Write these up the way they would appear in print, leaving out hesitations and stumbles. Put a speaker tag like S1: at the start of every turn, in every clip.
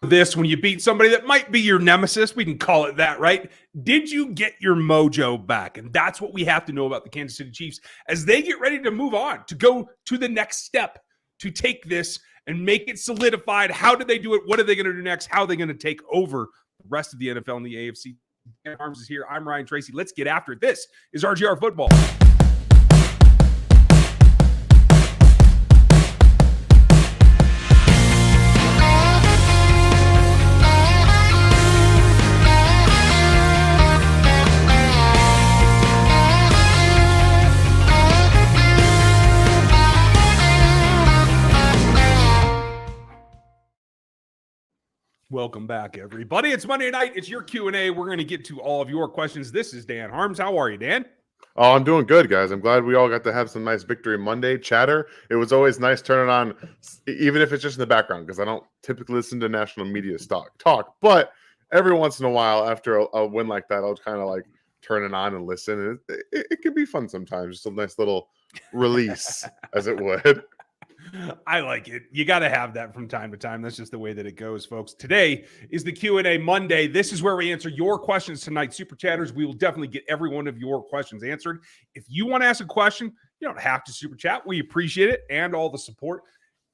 S1: this when you beat somebody that might be your nemesis. We can call it that, right? Did you get your mojo back? And that's what we have to know about the Kansas City Chiefs as they get ready to move on, to go to the next step, to take this and make it solidified. How do they do it? What are they going to do next? How are they going to take over the rest of the NFL and the AFC? Dan Harms is here. I'm Ryan Tracy. Let's get after it. This is RGR Football. Welcome back, everybody. It's Monday night. It's your Q&A. We're going to get to all of your questions. This is Dan Harms. How are you, Dan?
S2: Oh, I'm doing good, guys. I'm glad we all got to have some nice Victory Monday chatter. It was always nice turning on, even if it's just in the background, because I don't typically listen to national media talk. But every once in a while, after a win like that, I'll kind of like turn it on and listen. And it can be fun sometimes. Just a nice little release, as it would.
S1: I like it. You got to have that from time to time. That's just the way that it goes, folks. Today is the Q&A Monday. This is where we answer your questions tonight. Super chatters, we will definitely get every one of your questions answered. If you want to ask a question, you don't have to super chat. We appreciate it and all the support.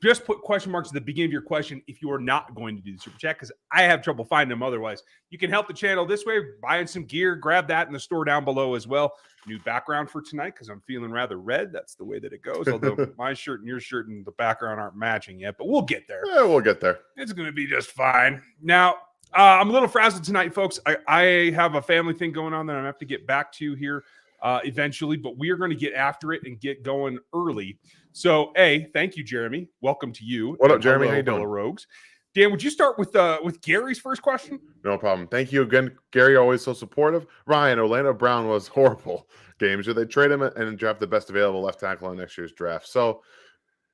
S1: Just put question marks at the beginning of your question if you are not going to do the super chat, because I have trouble finding them otherwise. You can help the channel this way, buying some gear. Grab that in the store down below as well. New background for tonight because I'm feeling rather red. That's the way that it goes. Although my shirt and your shirt and the background aren't matching yet, but we'll get there.
S2: Yeah, we'll get there.
S1: It's going to be just fine. Now, I'm a little frazzled tonight, folks. I have a family thing going on that I'm going to have to get back to here eventually, but we are going to get after it and get going early. So, thank you, Jeremy. Welcome to you.
S2: What up, Jeremy? How you doing?
S1: Rogues. Dan, would you start with Gary's first question?
S2: No problem. Thank you again, Gary. Always so supportive. Ryan, Orlando Brown was horrible games. Should they trade him and draft the best available left tackle in next year's draft? So,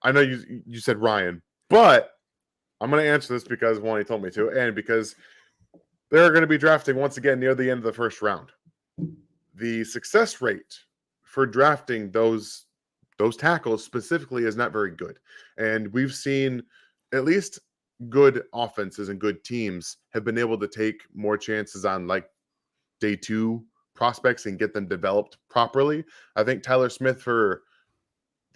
S2: I know you said Ryan, but I'm going to answer this because one, he told me to, and because they're going to be drafting once again near the end of the first round. The success rate for drafting those tackles specifically is not very good. And we've seen at least good offenses and good teams have been able to take more chances on like day two prospects and get them developed properly. I think Tyler Smith for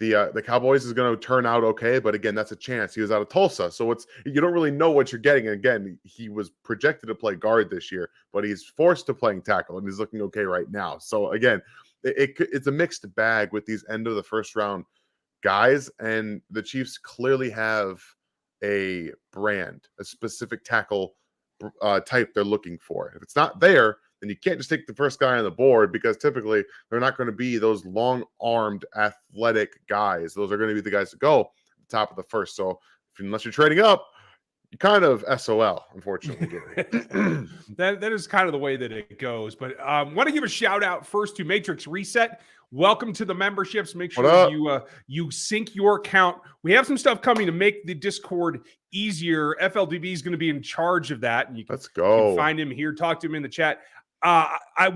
S2: the Cowboys is going to turn out okay, but again, that's a chance. He was out of Tulsa, so you don't really know what you're getting. And again, he was projected to play guard this year, but he's forced to playing tackle, and he's looking okay right now. So again, it's a mixed bag with these end of the first round guys, and the Chiefs clearly have a brand, a specific tackle type they're looking for. If it's not there, then you can't just take the first guy on the board, because typically they're not going to be those long-armed, athletic guys. Those are going to be the guys that go at the top of the first. So unless you're trading up, you kind of SOL, unfortunately.
S1: that is kind of the way that it goes. But I want to give a shout out first to Matrix Reset. Welcome to the memberships. Make sure you sync your account. We have some stuff coming to make the Discord easier. FLDB is going to be in charge of that. And
S2: Let's go.
S1: You can find him here. Talk to him in the chat.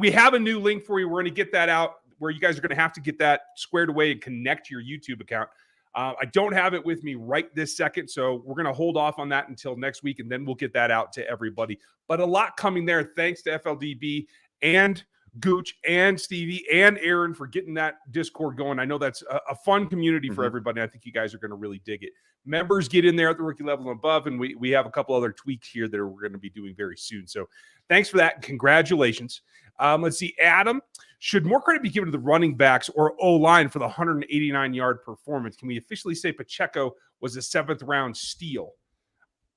S1: We have a new link for you. We're going to get that out where you guys are going to have to get that squared away and connect to your YouTube account. I don't have it with me right this second, so we're going to hold off on that until next week, and then we'll get that out to everybody. But a lot coming there. Thanks to FLDB and Gooch and Stevie and Aaron for getting that Discord going. I know that's a fun community for everybody. I think you guys are going to really dig it. Members get in there at the rookie level and above, and we have a couple other tweaks here that we're going to be doing very soon. So thanks for that. Congratulations. Let's see. Adam, should more credit be given to the running backs or O-line for the 189-yard performance? Can we officially say Pacheco was a 7th-round steal?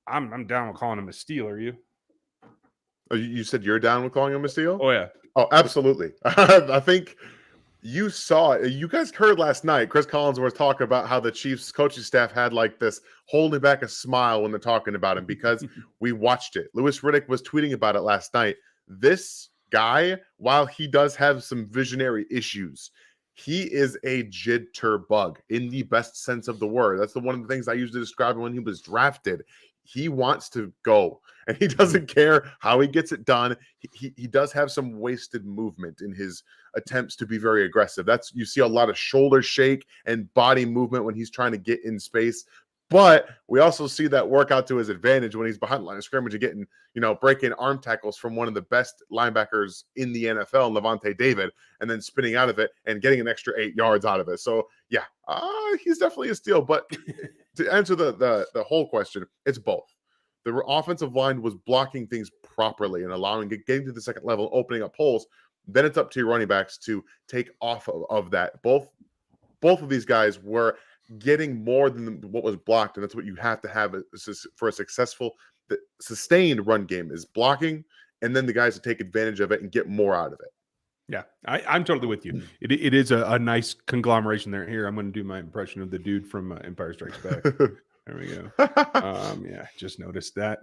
S1: I'm down with calling him a steal. Are you?
S2: Oh, you said you're down with calling him a steal?
S1: Oh, yeah.
S2: Oh, absolutely. I think you saw it. You guys heard last night, Chris Collins was talking about how the Chiefs coaching staff had like this holding back a smile when they're talking about him because we watched it. Louis Riddick was tweeting about it last night. This guy, while he does have some visionary issues, he is a jitterbug in the best sense of the word. That's one of the things I used to describe him when he was drafted. He wants to go, and he doesn't care how he gets it done. He does have some wasted movement in his attempts to be very aggressive. You see a lot of shoulder shake and body movement when he's trying to get in space. But we also see that work out to his advantage when he's behind the line of scrimmage and getting, breaking arm tackles from one of the best linebackers in the NFL, Levante David, and then spinning out of it and getting an extra 8 yards out of it. So, yeah, he's definitely a steal. But to answer the whole question, it's both. The offensive line was blocking things properly and getting to the second level, opening up holes. Then it's up to your running backs to take off of that. Both of these guys were getting more than what was blocked, and that's what you have to have for a successful, sustained run game is blocking, and then the guys to take advantage of it and get more out of it.
S1: Yeah, I'm totally with you. It is a nice conglomeration there. Here, I'm going to do my impression of the dude from Empire Strikes Back. There we go. Yeah, just noticed that.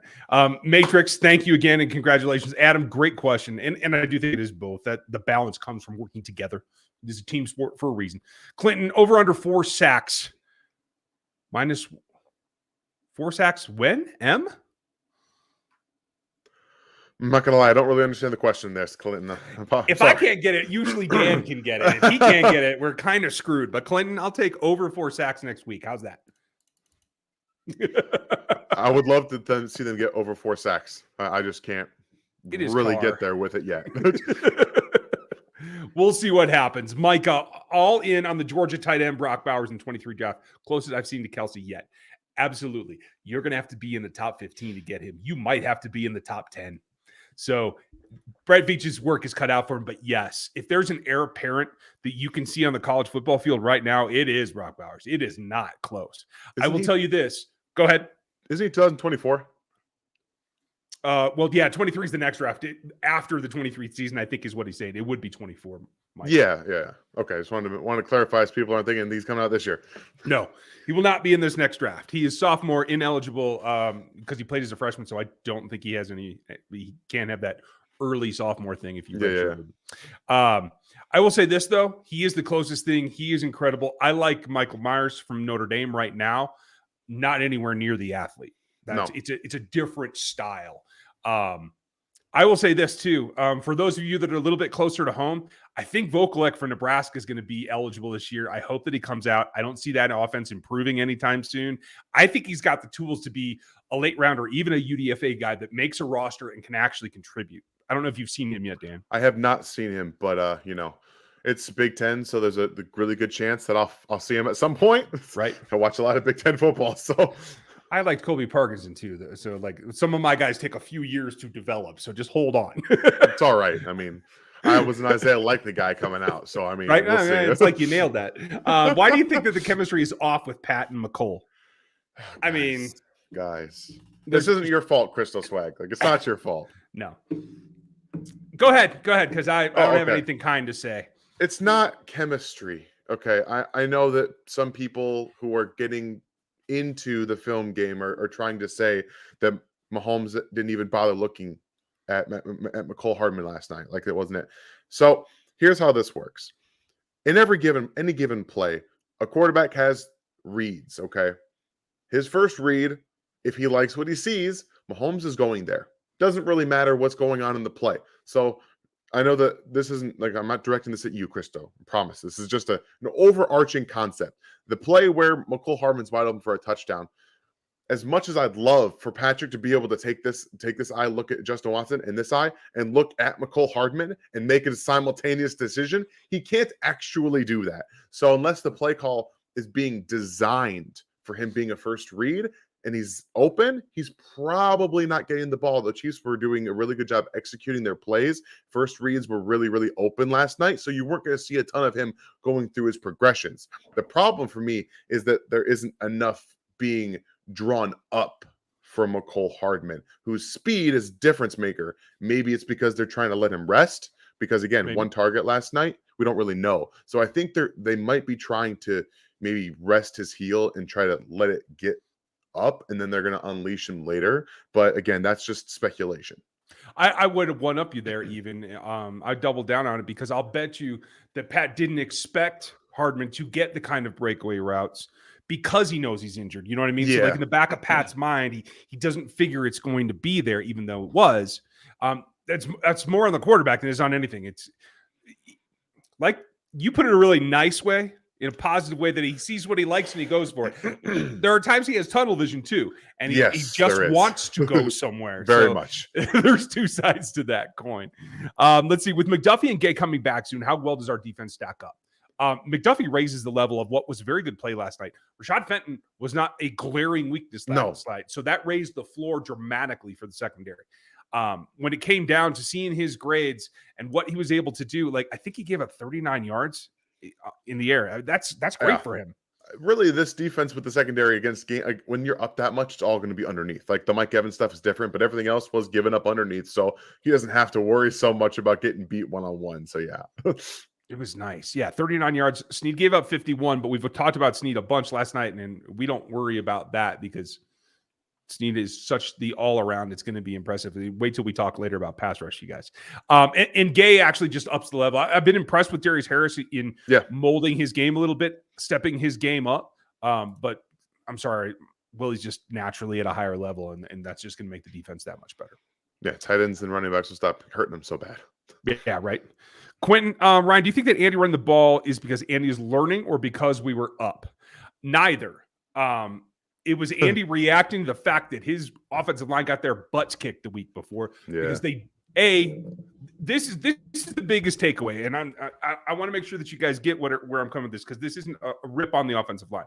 S1: Matrix, thank you again, and congratulations. Adam, great question. And I do think it is both, that the balance comes from working together. It is a team sport for a reason. Clinton, over under 4 sacks. Minus 4 sacks when? M?
S2: I'm not going to lie. I don't really understand the question there, Clinton.
S1: If I can't get it, usually Dan can get it. If he can't get it, we're kind of screwed. But Clinton, I'll take over 4 sacks next week. How's that?
S2: I would love to see them get over 4 sacks. I just can't really get there with it yet.
S1: We'll see what happens. Micah, all in on the Georgia tight end Brock Bowers in 23 draft. Closest I've seen to Kelsey yet. Absolutely. You're going to have to be in the top 15 to get him. You might have to be in the top 10. So Brett Veach's work is cut out for him. But yes, if there's an heir apparent that you can see on the college football field right now, it is Brock Bowers. It is not close. I will tell you this. Go ahead.
S2: Isn't he 2024?
S1: Well, yeah, 23 is the next draft. After the 23 season, I think is what he's saying. It would be 24. Mike.
S2: Yeah. Okay, just wanted to clarify so people aren't thinking he's coming out this year.
S1: No, he will not be in this next draft. He is sophomore ineligible because he played as a freshman, so I don't think he has any. He can't have that early sophomore thing if you. Yeah. I will say this though, he is the closest thing. He is incredible. I like Michael Myers from Notre Dame right now. Not anywhere near the athlete. It's a different style. I will say this too. For those of you that are a little bit closer to home, I think Vokalek for Nebraska is going to be eligible this year. I hope that he comes out. I don't see that offense improving anytime soon. I think he's got the tools to be a late rounder, even a UDFA guy that makes a roster and can actually contribute. I don't know if you've seen him yet, Dan.
S2: I have not seen him, but it's Big Ten, so there's a really good chance that I'll see him at some point.
S1: Right.
S2: I watch a lot of Big Ten football, so.
S1: I liked Colby Parkinson too, though. So like some of my guys take a few years to develop. So just hold on.
S2: It's all right. I mean, I was an Isaiah Likely guy coming out. So I mean,
S1: right? We'll see. It's like you nailed that. Why do you think that the chemistry is off with Pat and McCole?
S2: Guys, this isn't your fault, Crystal Swag. Like, it's not your fault.
S1: No. Go ahead, because I don't have anything kind to say.
S2: It's not chemistry. Okay. I know that some people who are getting into the film game are trying to say that Mahomes didn't even bother looking at McCole Hardman last night. Like, it wasn't it. So here's how this works. In any given play, a quarterback has reads. Okay. His first read, if he likes what he sees, Mahomes is going there. Doesn't really matter what's going on in the play. So I know that this isn't like, I'm not directing this at you, Christo. I promise. This is just an overarching concept. The play where McCole Hardman's wide open for a touchdown. As much as I'd love for Patrick to be able to take this eye, look at Justin Watson and this eye, and look at McCole Hardman and make a simultaneous decision, he can't actually do that. So unless the play call is being designed for him being a first read, and he's open, he's probably not getting the ball. The Chiefs were doing a really good job executing their plays. First reads were really, really open last night, so you weren't going to see a ton of him going through his progressions. The problem for me is that there isn't enough being drawn up from McCole Hardman, whose speed is difference maker. Maybe it's because they're trying to let him rest, because again, one target last night, we don't really know. So I think they might be trying to maybe rest his heel and try to let it get up, and then they're going to unleash him later. But again, that's just speculation.
S1: I would have one up you there even. I doubled down on it because I'll bet you that Pat didn't expect Hardman to get the kind of breakaway routes because he knows he's injured. You know what I mean?
S2: Yeah.
S1: So like in the back of Pat's mind, he doesn't figure it's going to be there, even though it was. That's more on the quarterback than it is on anything. It's like you put it a really nice way in a positive way that he sees what he likes and he goes for it. There are times he has tunnel vision too, and he just wants to go somewhere.
S2: Very much.
S1: There's two sides to that coin. Let's see. With McDuffie and Gay coming back soon, how well does our defense stack up? McDuffie raises the level of what was a very good play last night. Rashad Fenton was not a glaring weakness last night, so that raised the floor dramatically for the secondary. When it came down to seeing his grades and what he was able to do, like I think he gave up 39 yards in the air. That's great for him.
S2: Really, this defense with the secondary against game, like, when you're up that much, it's all going to be underneath. Like the Mike Evans stuff is different, but everything else was given up underneath, so he doesn't have to worry so much about getting beat one-on-one. So yeah.
S1: It was nice. Yeah, 39 yards. Snead gave up 51, but we've talked about Snead a bunch last night, and we don't worry about that because Snead is such the all-around. It's going to be impressive. Wait till we talk later about pass rush, you guys. And Gay actually just ups the level. I've been impressed with Darius Harris in molding his game a little bit, stepping his game up. But I'm sorry, Willie's just naturally at a higher level, and that's just going to make the defense that much better.
S2: Yeah, tight ends and running backs will stop hurting them so bad.
S1: Yeah, right. Quentin, Ryan, do you think that Andy running the ball is because Andy is learning or because we were up? Neither. It was Andy reacting to the fact that his offensive line got their butts kicked the week before because this is the biggest takeaway, and I want to make sure that you guys get where I'm coming with this because this isn't a rip on the offensive line.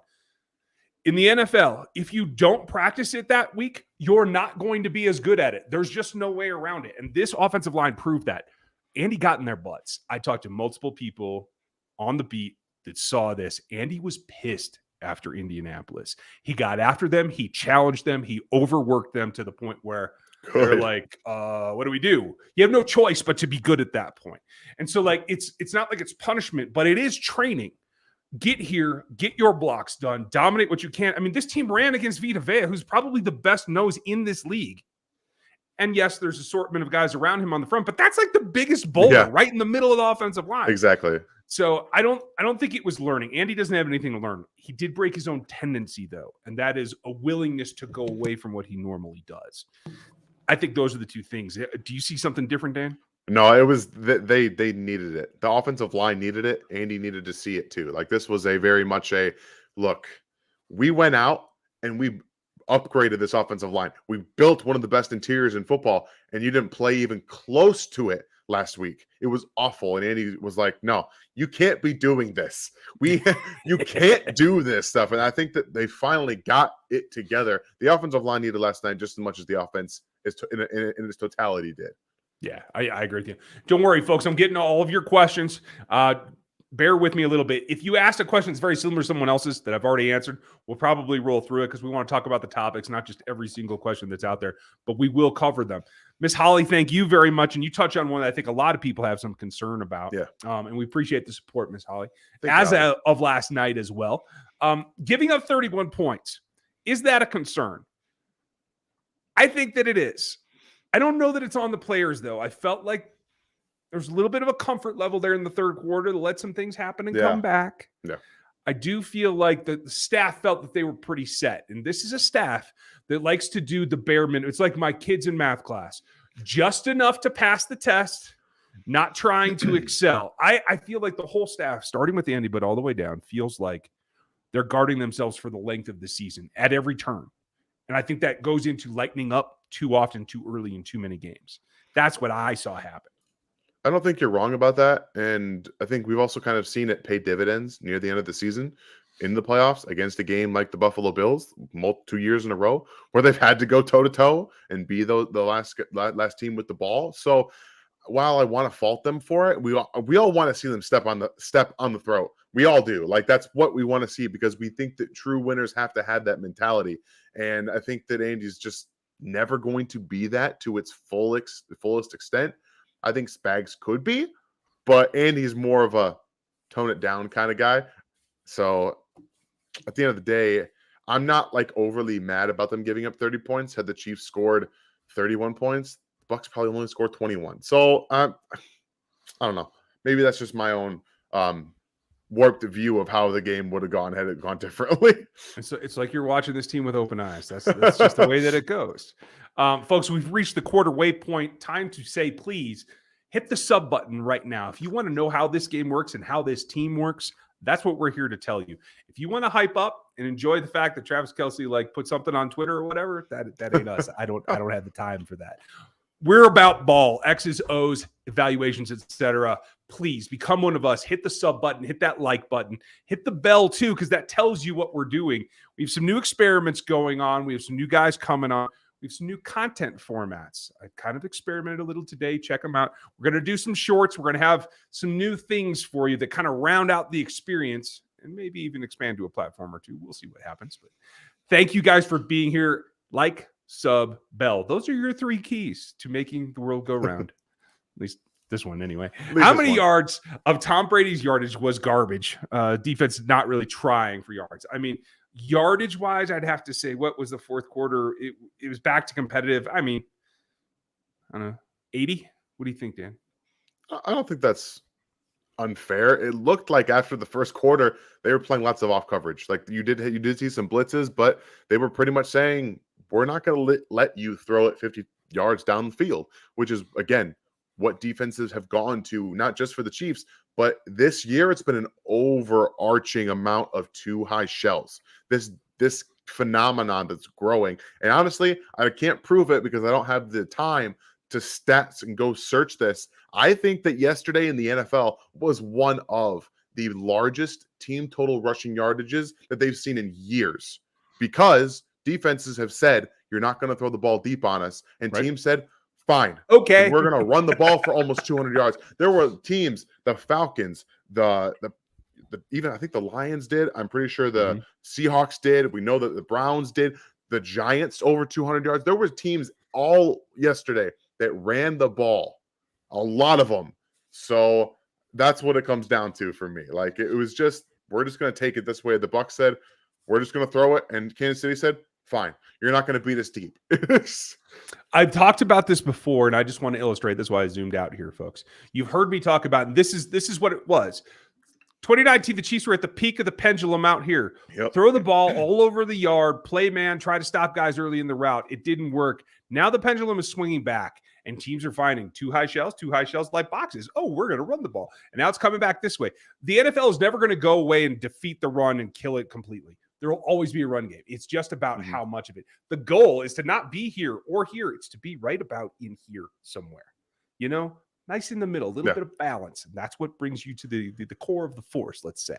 S1: In the NFL, if you don't practice it that week, you're not going to be as good at it. There's just no way around it, and this offensive line proved that. Andy got in their butts. I talked to multiple people on the beat that saw this. Andy was pissed after Indianapolis. He got after them. He challenged them. He overworked them to the point where they're like, what do we do? You have no choice but to be good at that point. And so like, it's not like it's punishment, but it is training. Get here, get your blocks done, dominate what you can. I mean, this team ran against Vita Vea, who's probably the best nose in this league. And yes, there's assortment of guys around him on the front, but that's like the biggest boulder right in the middle of the offensive line.
S2: Exactly.
S1: So I don't think it was learning. Andy doesn't have anything to learn. He did break his own tendency, though, and that is a willingness to go away from what he normally does. I think those are the two things. Do you see something different, Dan?
S2: No, it was they needed it. The offensive line needed it. Andy needed to see it too. Like this was a very much a look. We went out and we upgraded this offensive line. We built one of the best interiors in football, and you didn't play even close to it last week. It was awful. And Andy was like, no, you can't be doing this. You can't do this stuff. And I think that they finally got it together. The offensive line needed last night just as much as the offense in its totality did.
S1: Yeah, I agree with you. Don't worry, folks. I'm getting all of your questions. Bear with me a little bit. If you asked a question that's very similar to someone else's that I've already answered, we'll probably roll through it because we want to talk about the topics, not just every single question that's out there, but we will cover them. Miss Holly, thank you very much. And you touch on one that I think a lot of people have some concern about.
S2: Yeah.
S1: And we appreciate the support, Miss Holly, of last night as well. Giving up 31 points, is that a concern? I think that it is. I don't know that it's on the players, though. I felt like there's a little bit of a comfort level there in the third quarter to let some things happen and come back.
S2: Yeah.
S1: I do feel like the staff felt that they were pretty set. And this is a staff that likes to do the bare minimum. It's like my kids in math class. Just enough to pass the test, not trying to excel. I feel like the whole staff, starting with Andy, but all the way down, feels like they're guarding themselves for the length of the season at every turn. And I think that goes into lightening up too often, too early in too many games. That's what I saw happen.
S2: I don't think you're wrong about that. And I think we've also kind of seen it pay dividends near the end of the season in the playoffs against a game like the Buffalo Bills 2 years in a row where they've had to go toe-to-toe and be the last team with the ball. So while I want to fault them for it, we all want to see them step on the throat. We all do. Like that's what we want to see because we think that true winners have to have that mentality. And I think that Andy's just never going to be that to its fullest extent. I think Spags could be, but Andy's more of a tone it down kind of guy. So at the end of the day, I'm not like overly mad about them giving up 30 points. Had the Chiefs scored 31 points, the Bucks probably only scored 21. So I don't know. Maybe that's just my own warped view of how the game would have gone had it gone differently.
S1: It's like you're watching this team with open eyes. That's just the way that it goes. Folks, we've reached the quarter waypoint. Time to say, please hit the sub button right now. If you want to know how this game works and how this team works, That's what we're here to tell you. If you want to hype up and enjoy the fact that Travis Kelce like put something on Twitter or whatever, that ain't us. I don't have the time for that. We're about ball, X's, O's, evaluations, etc. Please become one of us. Hit the sub button, hit that like button, hit the bell too, because that tells you what we're doing. We have some new experiments going on. We have some new guys coming on. We have some new content formats. I kind of experimented a little today. Check them out. We're going to do some shorts. We're going to have some new things for you that kind of round out the experience and maybe even expand to a platform or two. We'll see what happens. But thank you guys for being here. Like, sub, bell. Those are your 3 keys to making the world go round. At least this one anyway. How many yards of Tom Brady's yardage was garbage? Defense not really trying for yards. I mean, yardage wise, I'd have to say, what was the fourth quarter? It was back to competitive. I mean, I don't know, 80? What do you think, Dan?
S2: I don't think that's unfair. It looked like after the first quarter, they were playing lots of off coverage. Like you did see some blitzes, but they were pretty much saying, we're not going to let you throw it 50 yards down the field, which is, again, what defenses have gone to, not just for the Chiefs, but this year it's been an overarching amount of too high shells. This phenomenon that's growing. And honestly, I can't prove it because I don't have the time to stats and go search this. I think that yesterday in the NFL was one of the largest team total rushing yardages that they've seen in years, because defenses have said, you're not going to throw the ball deep on us. And teams said, fine.
S1: Okay.
S2: We're going to run the ball for almost 200 yards. There were teams, the Falcons, the even I think the Lions did. I'm pretty sure the Seahawks did. We know that the Browns did. The Giants over 200 yards. There were teams all yesterday that ran the ball, a lot of them. So that's what it comes down to for me. Like, it was just, we're just going to take it this way. The Bucs said, we're just going to throw it. And Kansas City said, fine, you're not going to beat us deep.
S1: I've talked about this before, and I just want to illustrate. That's why I zoomed out here, folks. You've heard me talk about, and this is what it was. 2019, the Chiefs were at the peak of the pendulum out here.
S2: Yep.
S1: Throw the ball all over the yard, play man, try to stop guys early in the route. It didn't work. Now the pendulum is swinging back, and teams are finding too high shells like boxes. Oh, we're going to run the ball. And now it's coming back this way. The NFL is never going to go away and defeat the run and kill it completely. There will always be a run game. It's just about how much of it. The goal is to not be here or here. It's to be right about in here somewhere. You know, nice in the middle, a little bit of balance. And that's what brings you to the core of the force, let's say.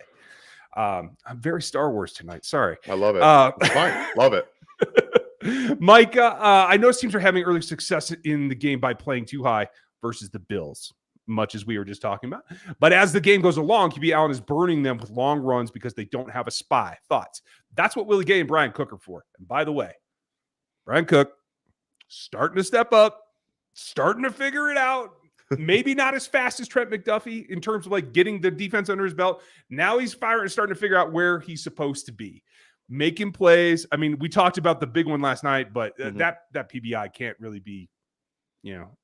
S1: I'm very Star Wars tonight. Sorry.
S2: I love it. It's fine. Love it.
S1: Micah, I know teams are having early success in the game by playing too high versus the Bills, much as we were just talking about. But as the game goes along, QB Allen is burning them with long runs because they don't have a spy. Thoughts? That's what Willie Gay and Brian Cook are for. And by the way, Brian Cook starting to step up, starting to figure it out. Maybe not as fast as Trent McDuffie in terms of like getting the defense under his belt. Now he's starting to figure out where he's supposed to be. Making plays. I mean, we talked about the big one last night, but that PBI can't really be,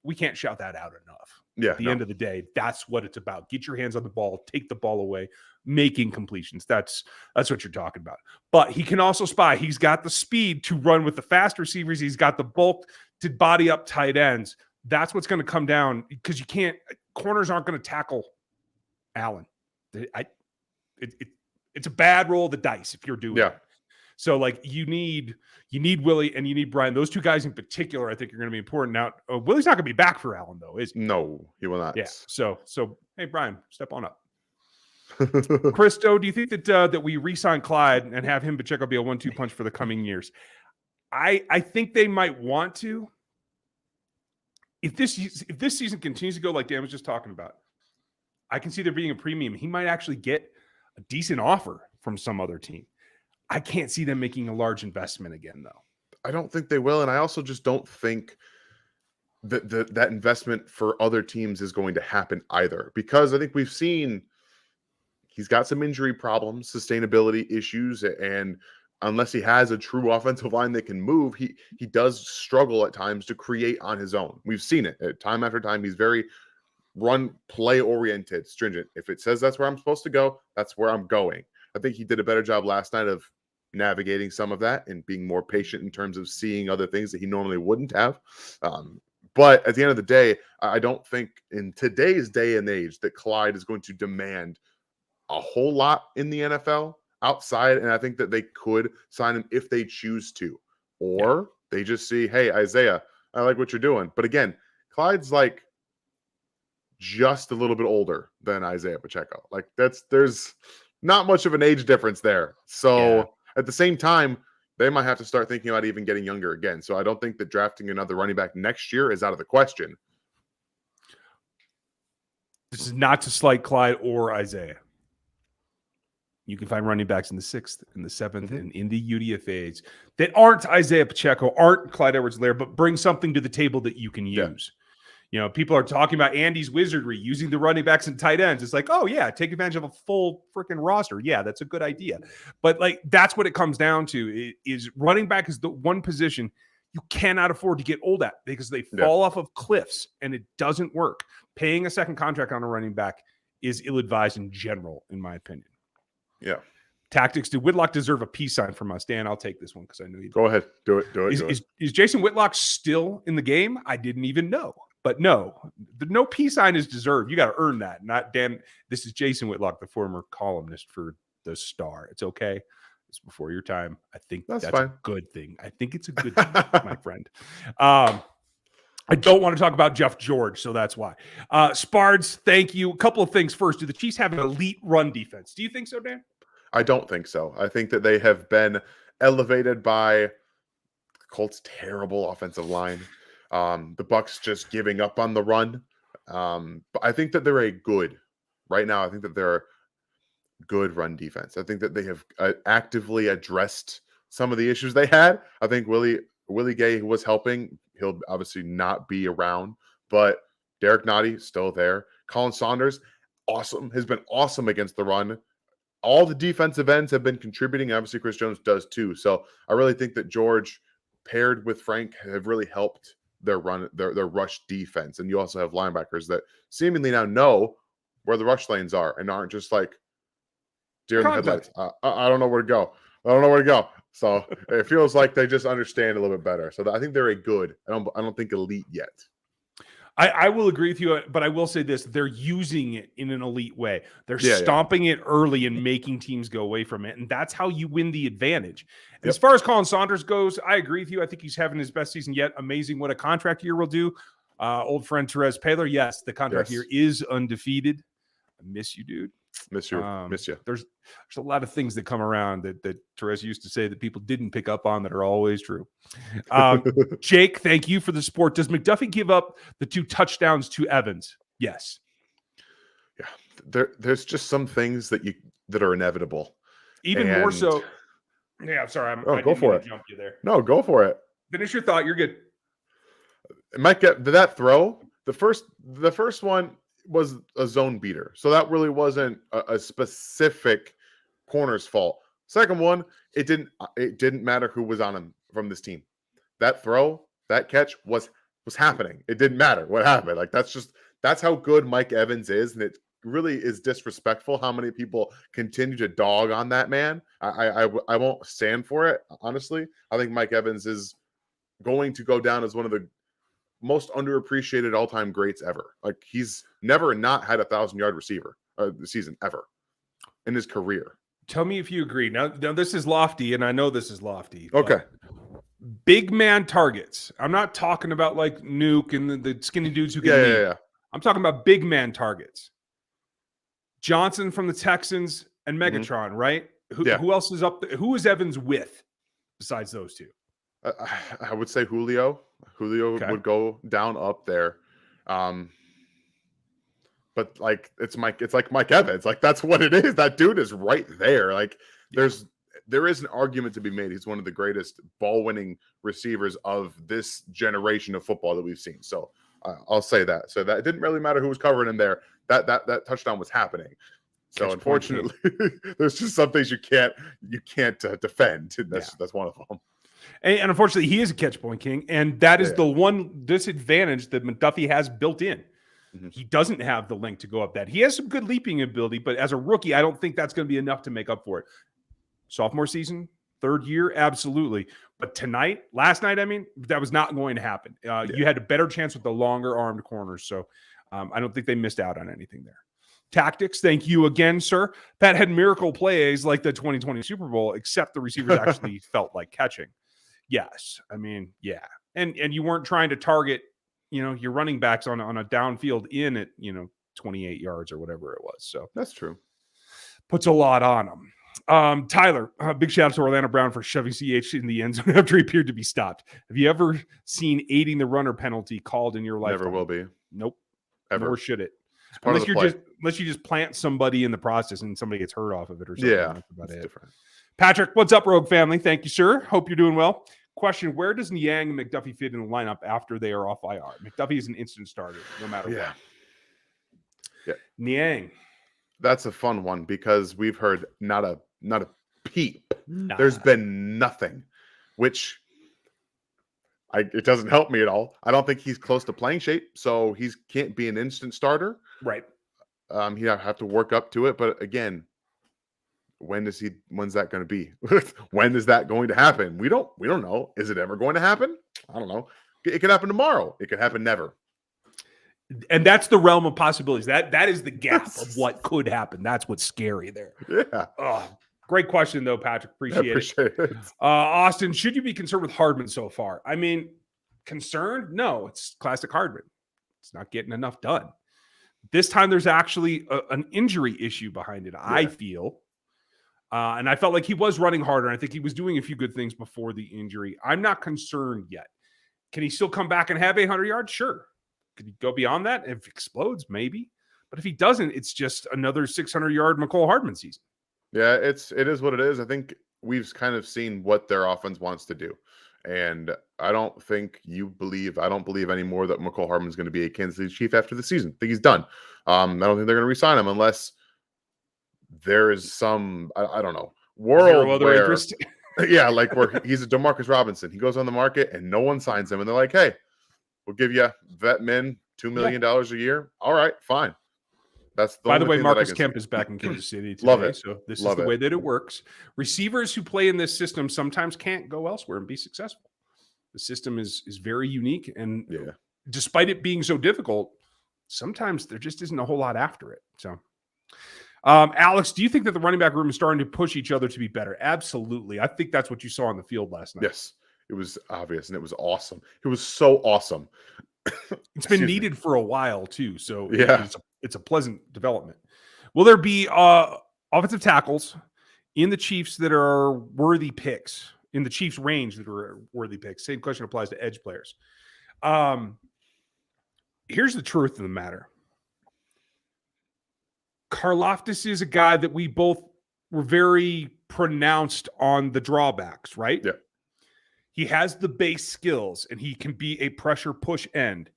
S1: we can't shout that out enough.
S2: Yeah.
S1: At the end of the day, that's what it's about. Get your hands on the ball, take the ball away, making completions. That's what you're talking about. But he can also spy. He's got the speed to run with the fast receivers. He's got the bulk to body up tight ends. That's what's going to come down, because corners aren't going to tackle Allen. It's a bad roll of the dice if you're doing it. So like you need Willie and you need Brian. Those two guys in particular, I think, are going to be important. Now, Willie's not going to be back for Allen, though, is he?
S2: No, he will not.
S1: Yeah. So hey, Brian, step on up. Christo, do you think that we re-sign Clyde and have him Pacheco be a 1-2 punch for the coming years? I think they might want to. If this season continues to go like Dan was just talking about, I can see there being a premium. He might actually get a decent offer from some other team. I can't see them making a large investment again, though.
S2: I don't think they will. And I also just don't think that investment for other teams is going to happen either, because I think we've seen he's got some injury problems, sustainability issues, and unless he has a true offensive line that can move, he does struggle at times to create on his own. We've seen it time after time. He's very run play oriented, stringent. If it says that's where I'm supposed to go, that's where I'm going. I think he did a better job last night of navigating some of that and being more patient in terms of seeing other things that he normally wouldn't have. But at the end of the day, I don't think in today's day and age that Clyde is going to demand a whole lot in the NFL outside, and I think that they could sign him if they choose to. Or they just see, hey, Isaiah, I like what you're doing. But again, Clyde's like just a little bit older than Isaiah Pacheco. Like there's not much of an age difference there. So at the same time, they might have to start thinking about even getting younger again. So I don't think that drafting another running back next year is out of the question.
S1: This is not to slight Clyde or Isaiah. You can find running backs in the 6th, in the 7th, and in the UDFAs that aren't Isaiah Pacheco, aren't Clyde Edwards-Helaire, but bring something to the table that you can use. You know, people are talking about Andy's wizardry, using the running backs and tight ends. It's like, oh, yeah, take advantage of a full freaking roster. Yeah, that's a good idea. But, like, that's what it comes down to is running back is the one position you cannot afford to get old at because they fall off of cliffs, and it doesn't work. Paying a second contract on a running back is ill-advised in general, in my opinion.
S2: Yeah.
S1: Tactics. Did Whitlock deserve a peace sign from us? Dan, I'll take this one because I know you.
S2: Go ahead. Do it.
S1: Is Jason Whitlock still in the game? I didn't even know. But no, no peace sign is deserved. You got to earn that. Not Dan. This is Jason Whitlock, the former columnist for The Star. It's okay. It's before your time. I think that's
S2: fine.
S1: a good thing. I think it's a good thing, my friend. I don't want to talk about Jeff George, so that's why. Spards, thank you. A couple of things first. Do the Chiefs have an elite run defense? Do you think so, Dan?
S2: I don't think so. I think that they have been elevated by Colts' terrible offensive line. The Bucks just giving up on the run. But I think that they're right now, I think that they're a good run defense. I think that they have actively addressed some of the issues they had. I think Willie Gay was helping. He'll obviously not be around, but Derek Nottie still there. Colin Saunders, awesome, has been awesome against the run. All the defensive ends have been contributing. Obviously, Chris Jones does too. So I really think that George paired with Frank have really helped their rush defense. And you also have linebackers that seemingly now know where the rush lanes are and aren't just like deer in the headlights. I don't know where to go. So it feels like they just understand a little bit better. So I think they're I don't think elite yet.
S1: I will agree with you, but I will say this. They're using it in an elite way. They're stomping it early and making teams go away from it. And that's how you win the advantage. As far as Colin Saunders goes, I agree with you. I think he's having his best season yet. Amazing what a contract year will do. Old friend Therese Paylor. Yes, the contract year is undefeated. I miss you, dude.
S2: Miss you.
S1: There's a lot of things that come around that Therese used to say that people didn't pick up on that are always true. Jake, thank you for the support. Does McDuffie give up the 2 touchdowns to Evans? Yes.
S2: Yeah, there's just some things that are inevitable.
S1: Even more so. Yeah, I'm sorry.
S2: Go for it.
S1: Jump you there.
S2: No, go for it.
S1: Finish your thought. You're good.
S2: It might get that throw. The first one was a zone beater. So that really wasn't a specific corner's fault. Second one, it didn't matter who was on him from this team. That throw, that catch was happening. It didn't matter what happened. Like that's how good Mike Evans is. And it really is disrespectful how many people continue to dog on that man. I won't stand for it. Honestly, I think Mike Evans is going to go down as one of the most underappreciated all-time greats ever. Like he's never not had 1,000-yard receiver season ever in his career.
S1: Tell me if you agree. Now this is lofty, and I know this is lofty.
S2: Okay.
S1: Big man targets. I'm not talking about like Nuke and the skinny dudes who can lead.
S2: Yeah.
S1: I'm talking about big man targets. Johnson from the Texans and Megatron, right? Who else is up there? Who is Evans with besides those two?
S2: I would say Julio. Julio would go down up there. But like it's like Mike Evans. Like that's what it is. That dude is right there. Like there is an argument to be made. He's one of the greatest ball-winning receivers of this generation of football that we've seen. So I'll say that. So that it didn't really matter who was covering him there. That touchdown was happening. So unfortunately, there's just some things you can't defend. That's one of them.
S1: And unfortunately, he is a catch point king, and that is the one disadvantage that McDuffie has built in. Mm-hmm. He doesn't have the length to go up that. He has some good leaping ability, but as a rookie, I don't think that's going to be enough to make up for it. Sophomore season, third year, absolutely. But last night, that was not going to happen. You had a better chance with the longer armed corners, so I don't think they missed out on anything there. tactics. Thank you again, sir. Pat had miracle plays like the 2020 Super Bowl, except the receivers actually felt like catching. Yes. I mean, yeah. And you weren't trying to target, your running backs on a downfield in at, 28 yards or whatever it was. So
S2: that's true.
S1: Puts a lot on them. Tyler, big shout out to Orlando Brown for shoving CH in the end zone after he appeared to be stopped. Have you ever seen aiding the runner penalty called in your life?
S2: Never will be.
S1: Nope.
S2: Ever.
S1: Nor should it. Unless you just plant somebody in the process and somebody gets hurt off of it or something.
S2: Yeah,
S1: that's about it.
S2: Different.
S1: Patrick, what's up, Rogue family? Thank you, sir. Hope you're doing well. Question: where does Niang and McDuffie fit in the lineup after they are off IR? McDuffie is an instant starter, no matter what.
S2: Yeah.
S1: Niang.
S2: That's a fun one because we've heard not a peep.
S1: Nah.
S2: There's been nothing, which it doesn't help me at all. I don't think he's close to playing shape, so he can't be an instant starter.
S1: Right.
S2: He'd have to work up to it. But again, when's that going to be? When is that going to happen? We don't know. Is it ever going to happen? I don't know. It could happen tomorrow. It could happen never.
S1: And that's the realm of possibilities. That is the gap of what could happen. That's what's scary there.
S2: Yeah.
S1: Oh, great question, though, Patrick. Appreciate it. Austin, should you be concerned with Hardman so far? I mean, concerned? No, it's classic Hardman. It's not getting enough done. This time there's actually an injury issue behind it, I feel. And I felt like he was running harder. I think he was doing a few good things before the injury. I'm not concerned yet. Can he still come back and have 800 yards? Sure. Could he go beyond that? If it explodes, maybe. But if he doesn't, it's just another 600-yard McCole Hardman season.
S2: Yeah, it is what it is. I think we've kind of seen what their offense wants to do. And I don't believe anymore that McCole Hardman's going to be a Kansas City Chief after the season. I think he's done. I don't think they're going to re-sign him unless there is some, I don't know, world where, interest? Yeah, like where he's a DeMarcus Robinson. He goes on the market and no one signs him. And they're like, hey, we'll give you vet min $2 million a year. All right, fine. That's the
S1: By the way, Marcus Kemp is back in Kansas City today.
S2: Love it.
S1: So this is the way that it works. Receivers who play in this system sometimes can't go elsewhere and be successful. The system is very unique. And despite it being so difficult, sometimes there just isn't a whole lot after it. So, Alex, do you think that the running back room is starting to push each other to be better? Absolutely. I think that's what you saw on the field last night.
S2: Yes. It was obvious and it was awesome. It was so awesome.
S1: It's been needed for a while too. So it's a pleasant development. Will there be offensive tackles in the Chiefs that are worthy picks, in the Chiefs range that are worthy picks? Same question applies to edge players. Here's the truth of the matter. Karlaftis is a guy that we both were very pronounced on the drawbacks, right?
S2: Yeah.
S1: He has the base skills and he can be a pressure push end.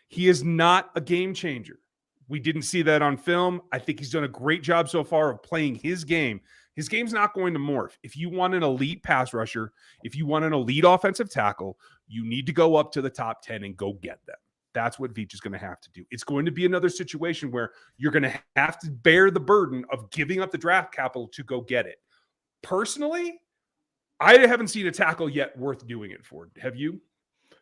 S1: He is not a game changer. We didn't see that on film. I think he's done a great job so far of playing his game. His game's not going to morph. If you want an elite pass rusher, if you want an elite offensive tackle, you need to go up to the top 10 and go get them. That's what Veach is going to have to do. It's going to be another situation where you're going to have to bear the burden of giving up the draft capital to go get it. Personally, I haven't seen a tackle yet worth doing it for. Have you?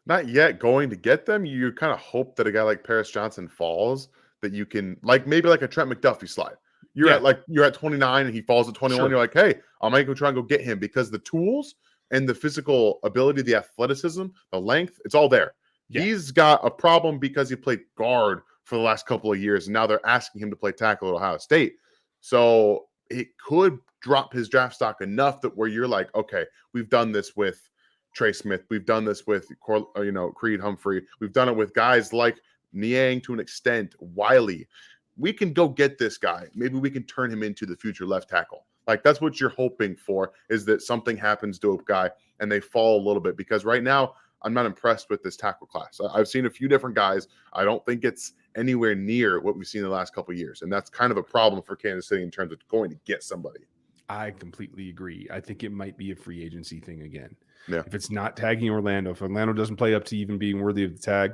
S2: Not yet. Going to get them, you kind of hope that a guy like Paris Johnson falls, that you can, like maybe like a Trent McDuffie slide. You're at 29 and he falls at 21. Sure. You're like, hey, I might go try and go get him because the tools and the physical ability, the athleticism, the length, it's all there. Yeah. He's got a problem because he played guard for the last couple of years, and now they're asking him to play tackle at Ohio State. So it could drop his draft stock enough that where you're like, okay, we've done this with Trey Smith. We've done this with, Creed Humphrey. We've done it with guys like Niang to an extent, Wiley. We can go get this guy. Maybe we can turn him into the future left tackle. Like that's what you're hoping for, is that something happens to a guy and they fall a little bit, because right now I'm not impressed with this tackle class. I've seen a few different guys. I don't think it's anywhere near what we've seen in the last couple of years. And that's kind of a problem for Kansas City in terms of going to get somebody.
S1: I completely agree. I think it might be a free agency thing again.
S2: Yeah.
S1: If it's not tagging Orlando, if Orlando doesn't play up to even being worthy of the tag,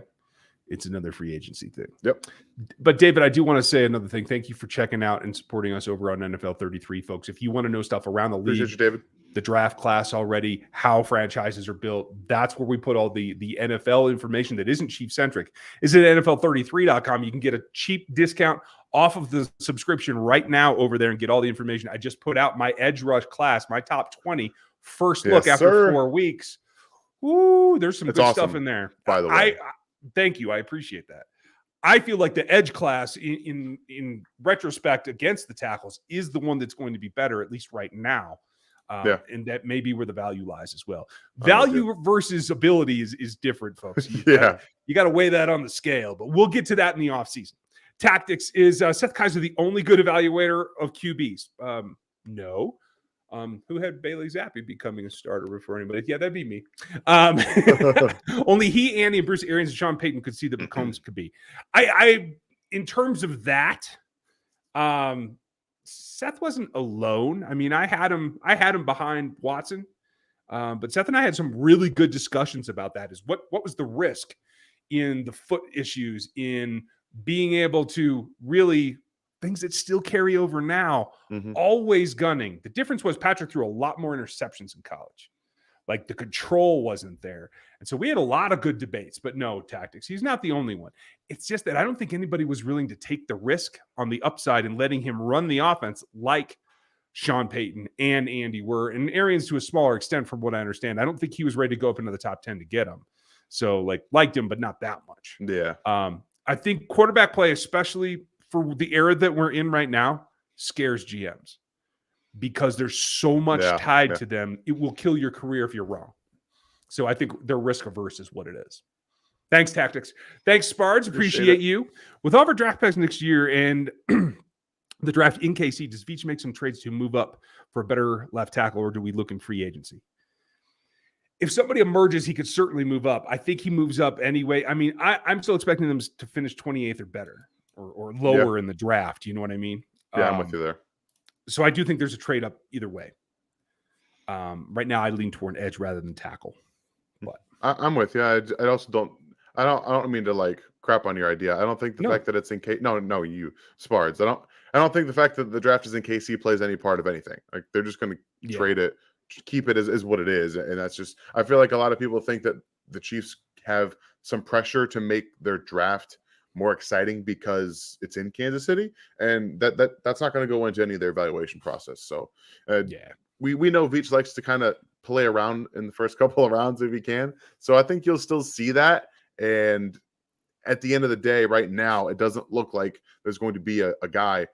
S1: it's another free agency thing.
S2: Yep.
S1: But David, I do want to say another thing. Thank you for checking out and supporting us over on NFL 33, folks. If you want to know stuff around the league,
S2: appreciate you, David.
S1: the draft class already, how franchises are built. That's where we put all the NFL information that isn't Chiefs-centric. Is at NFL33.com. You can get a cheap discount off of the subscription right now over there and get all the information. I just put out my edge rush class, my top 20 first look after 4 weeks. Ooh, there's some good stuff in there.
S2: By the way,
S1: thank you. I appreciate that. I feel like the edge class in retrospect against the tackles is the one that's going to be better, at least right now. And that may be where the value lies as well. Value versus ability is different, folks. You got to weigh that on the scale, but we'll get to that in the offseason. Tactics is Seth Kaiser the only good evaluator of QBs? No. Who had Bailey Zappi becoming a starter for anybody? Yeah, that'd be me. Only he, Andy, and Bruce Arians and Sean Payton could see that Mahomes could be. I in terms of that, Seth wasn't alone. I mean, I had him behind Watson, but Seth and I had some really good discussions about that. Is what was the risk in the foot issues, in being able to really things that still carry over now, always gunning. The difference was Patrick threw a lot more interceptions in college. Like the control wasn't there. And so we had a lot of good debates, but no, Tactics. He's not the only one. It's just that I don't think anybody was willing to take the risk on the upside and letting him run the offense like Sean Payton and Andy were, and Arians to a smaller extent from what I understand. I don't think he was ready to go up into the top 10 to get him. So liked him, but not that much.
S2: Yeah.
S1: I think quarterback play, especially for the era that we're in right now, scares GMs because there's so much tied to them. It will kill your career if you're wrong. So I think they're risk averse is what it is. Thanks, Tactics. Thanks, Spards. Appreciate you. With all of our draft picks next year and the draft in KC, does Veach make some trades to move up for a better left tackle, or do we look in free agency? If somebody emerges, he could certainly move up. I think he moves up anyway. I mean, I'm still expecting them to finish 28th or better. Or lower in the draft. You know what I mean?
S2: Yeah, I'm with you there.
S1: So I do think there's a trade up either way. Right now, I lean toward edge rather than tackle. But
S2: I'm with you. I also don't. I don't mean to like crap on your idea. I don't think the fact that it's in KC. No, you Spards. I don't think the fact that the draft is in KC plays any part of anything. Like they're just going to trade it, keep it as what it is, and that's just. I feel like a lot of people think that the Chiefs have some pressure to make their draft more exciting because it's in Kansas City, and that's not going to go into any of their evaluation process. So, we know Veach likes to kind of play around in the first couple of rounds if he can. So I think you'll still see that. And at the end of the day, right now, it doesn't look like there's going to be a guy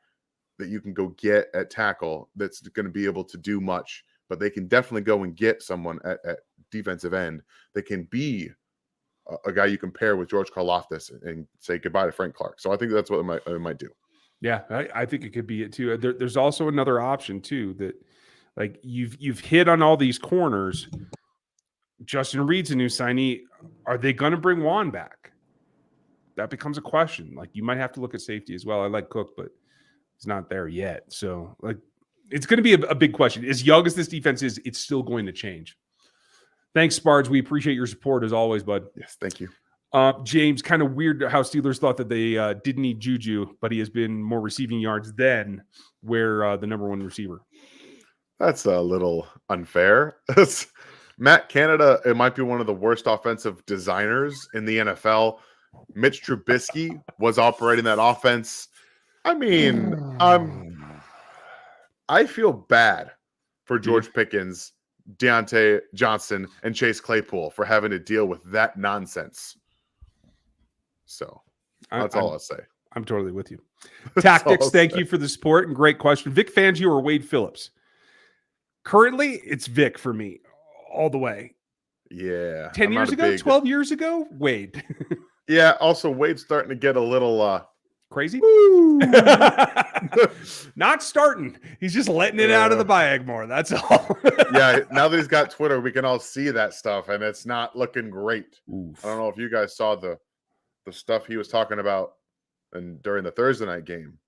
S2: that you can go get at tackle that's going to be able to do much. But they can definitely go and get someone at defensive end that can be a guy you can pair with George Karlaftis and say goodbye to Frank Clark. So I think that's what it might do. Yeah, I think it could be it too. There's also another option too that, like you've hit on all these corners. Justin Reed's a new signee. Are they going to bring Juan back? That becomes a question. Like you might have to look at safety as well. I like Cook, but he's not there yet. So like it's going to be a big question. As young as this defense is, it's still going to change. Thanks, Spards. We appreciate your support as always, bud. Yes, thank you. James, kind of weird how Steelers thought that they didn't need Juju, but he has been more receiving yards than where the number one receiver. That's a little unfair. Matt Canada, it might be one of the worst offensive designers in the NFL. Mitch Trubisky was operating that offense. I mean, I feel bad for George Pickens, Deontay Johnson, and Chase Claypool for having to deal with that nonsense. So that's all I'll say. I'm totally with you. Tactics, thank you for the support and great question. Vic Fangio or Wade Phillips? Currently, it's Vic for me all the way. Yeah. 10 years ago, 12 years ago, Wade. Yeah. Also, Wade's starting to get a little crazy. Not starting. He's just letting it out of the bag more. That's all. Yeah. Now that he's got Twitter, we can all see that stuff, and it's not looking great. Oof. I don't know if you guys saw the stuff he was talking about and during the Thursday night game.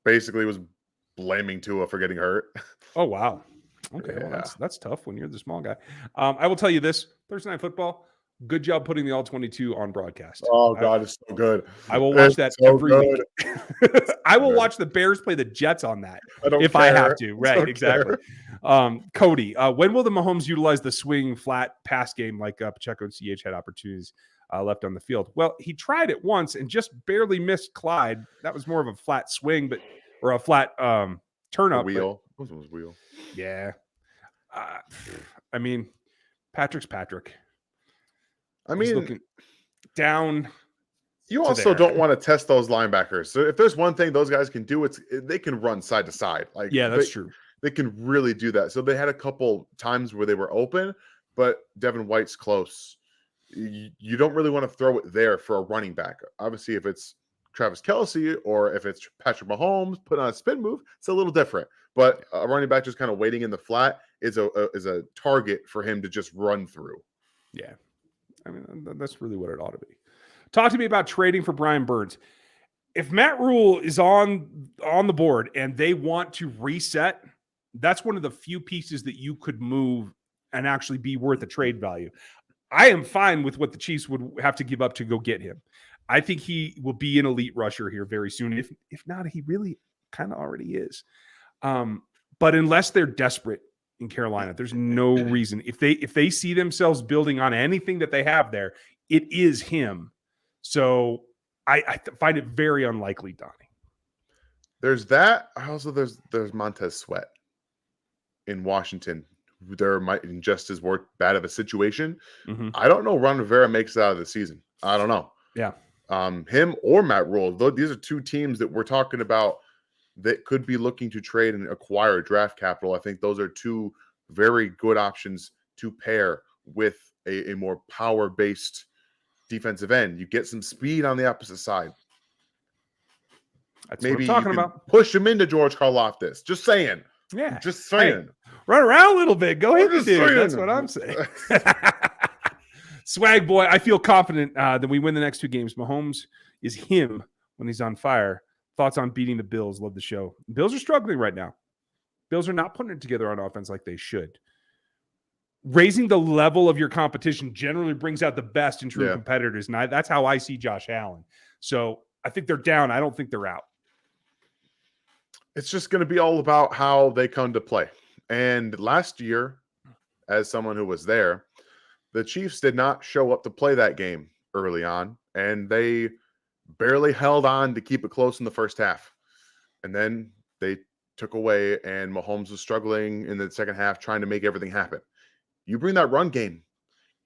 S2: Basically was blaming Tua for getting hurt. Oh, wow. Okay, yeah. Well, that's tough when you're the small guy. I will tell you this, Thursday Night Football,
S1: Good job putting the all-22 on broadcast.
S2: Oh God, it's so good.
S1: I will watch that
S2: so
S1: every
S2: good.
S1: week. I will watch the Bears play the Jets on that if I have to. Right, exactly. Cody, when will the Mahomes utilize the swing flat pass game like Pacheco and CH had opportunities left on the field? Well, he tried it once and just barely missed Clyde. That was more of a flat swing, or a flat turn up.
S2: Wheel. It was wheel.
S1: Yeah. I mean, Patrick's Patrick.
S2: I
S1: He's
S2: mean,
S1: looking down.
S2: You also don't want to test those linebackers. So if there's one thing those guys can do, they can run side to side. Like,
S1: yeah, that's true.
S2: They can really do that. So they had a couple times where they were open, but Devin White's close. You don't really want to throw it there for a running back. Obviously, if it's Travis Kelce or if it's Patrick Mahomes put on a spin move, it's a little different. But a running back just kind of waiting in the flat is a target for him to just run through.
S1: Yeah. I mean, that's really what it ought to be. Talk to me about trading for Brian Burns. If Matt Rule is on the board and they want to reset, that's one of the few pieces that you could move and actually be worth a trade value. I am fine with what the Chiefs would have to give up to go get him. I think he will be an elite rusher here very soon. If not, he really kind of already is. But unless they're desperate in Carolina, there's no reason. If they see themselves building on anything that they have there, it is him. So I find it very unlikely, Donnie.
S2: There's that. Also, there's Montez Sweat in Washington. There might be just as bad of a situation. Mm-hmm. I don't know. Ron Rivera makes it out of the season. I don't know.
S1: Yeah.
S2: Him or Matt Rule. Though these are two teams that we're talking about that could be looking to trade and acquire draft capital. I think those are two very good options to pair with a more power-based defensive end. You get some speed on the opposite side.
S1: That's
S2: maybe
S1: what I'm talking about.
S2: Push him into George Karlaftis. Just saying.
S1: Yeah.
S2: Just saying.
S1: Hey, run around a little bit. Go hit the dude. That's what I'm saying. Swag boy, I feel confident that we win the next two games. Mahomes is him when he's on fire. Thoughts on beating the Bills? Love the show. Bills are struggling right now. Bills are not putting it together on offense like they should. Raising the level of your competition generally brings out the best in true competitors. And that's how I see Josh Allen. So I think they're down. I don't think they're out.
S2: It's just going to be all about how they come to play. And last year, as someone who was there, the Chiefs did not show up to play that game early on. And they barely held on to keep it close in the first half. And then they took away, and Mahomes was struggling in the second half trying to make everything happen. You bring that run game,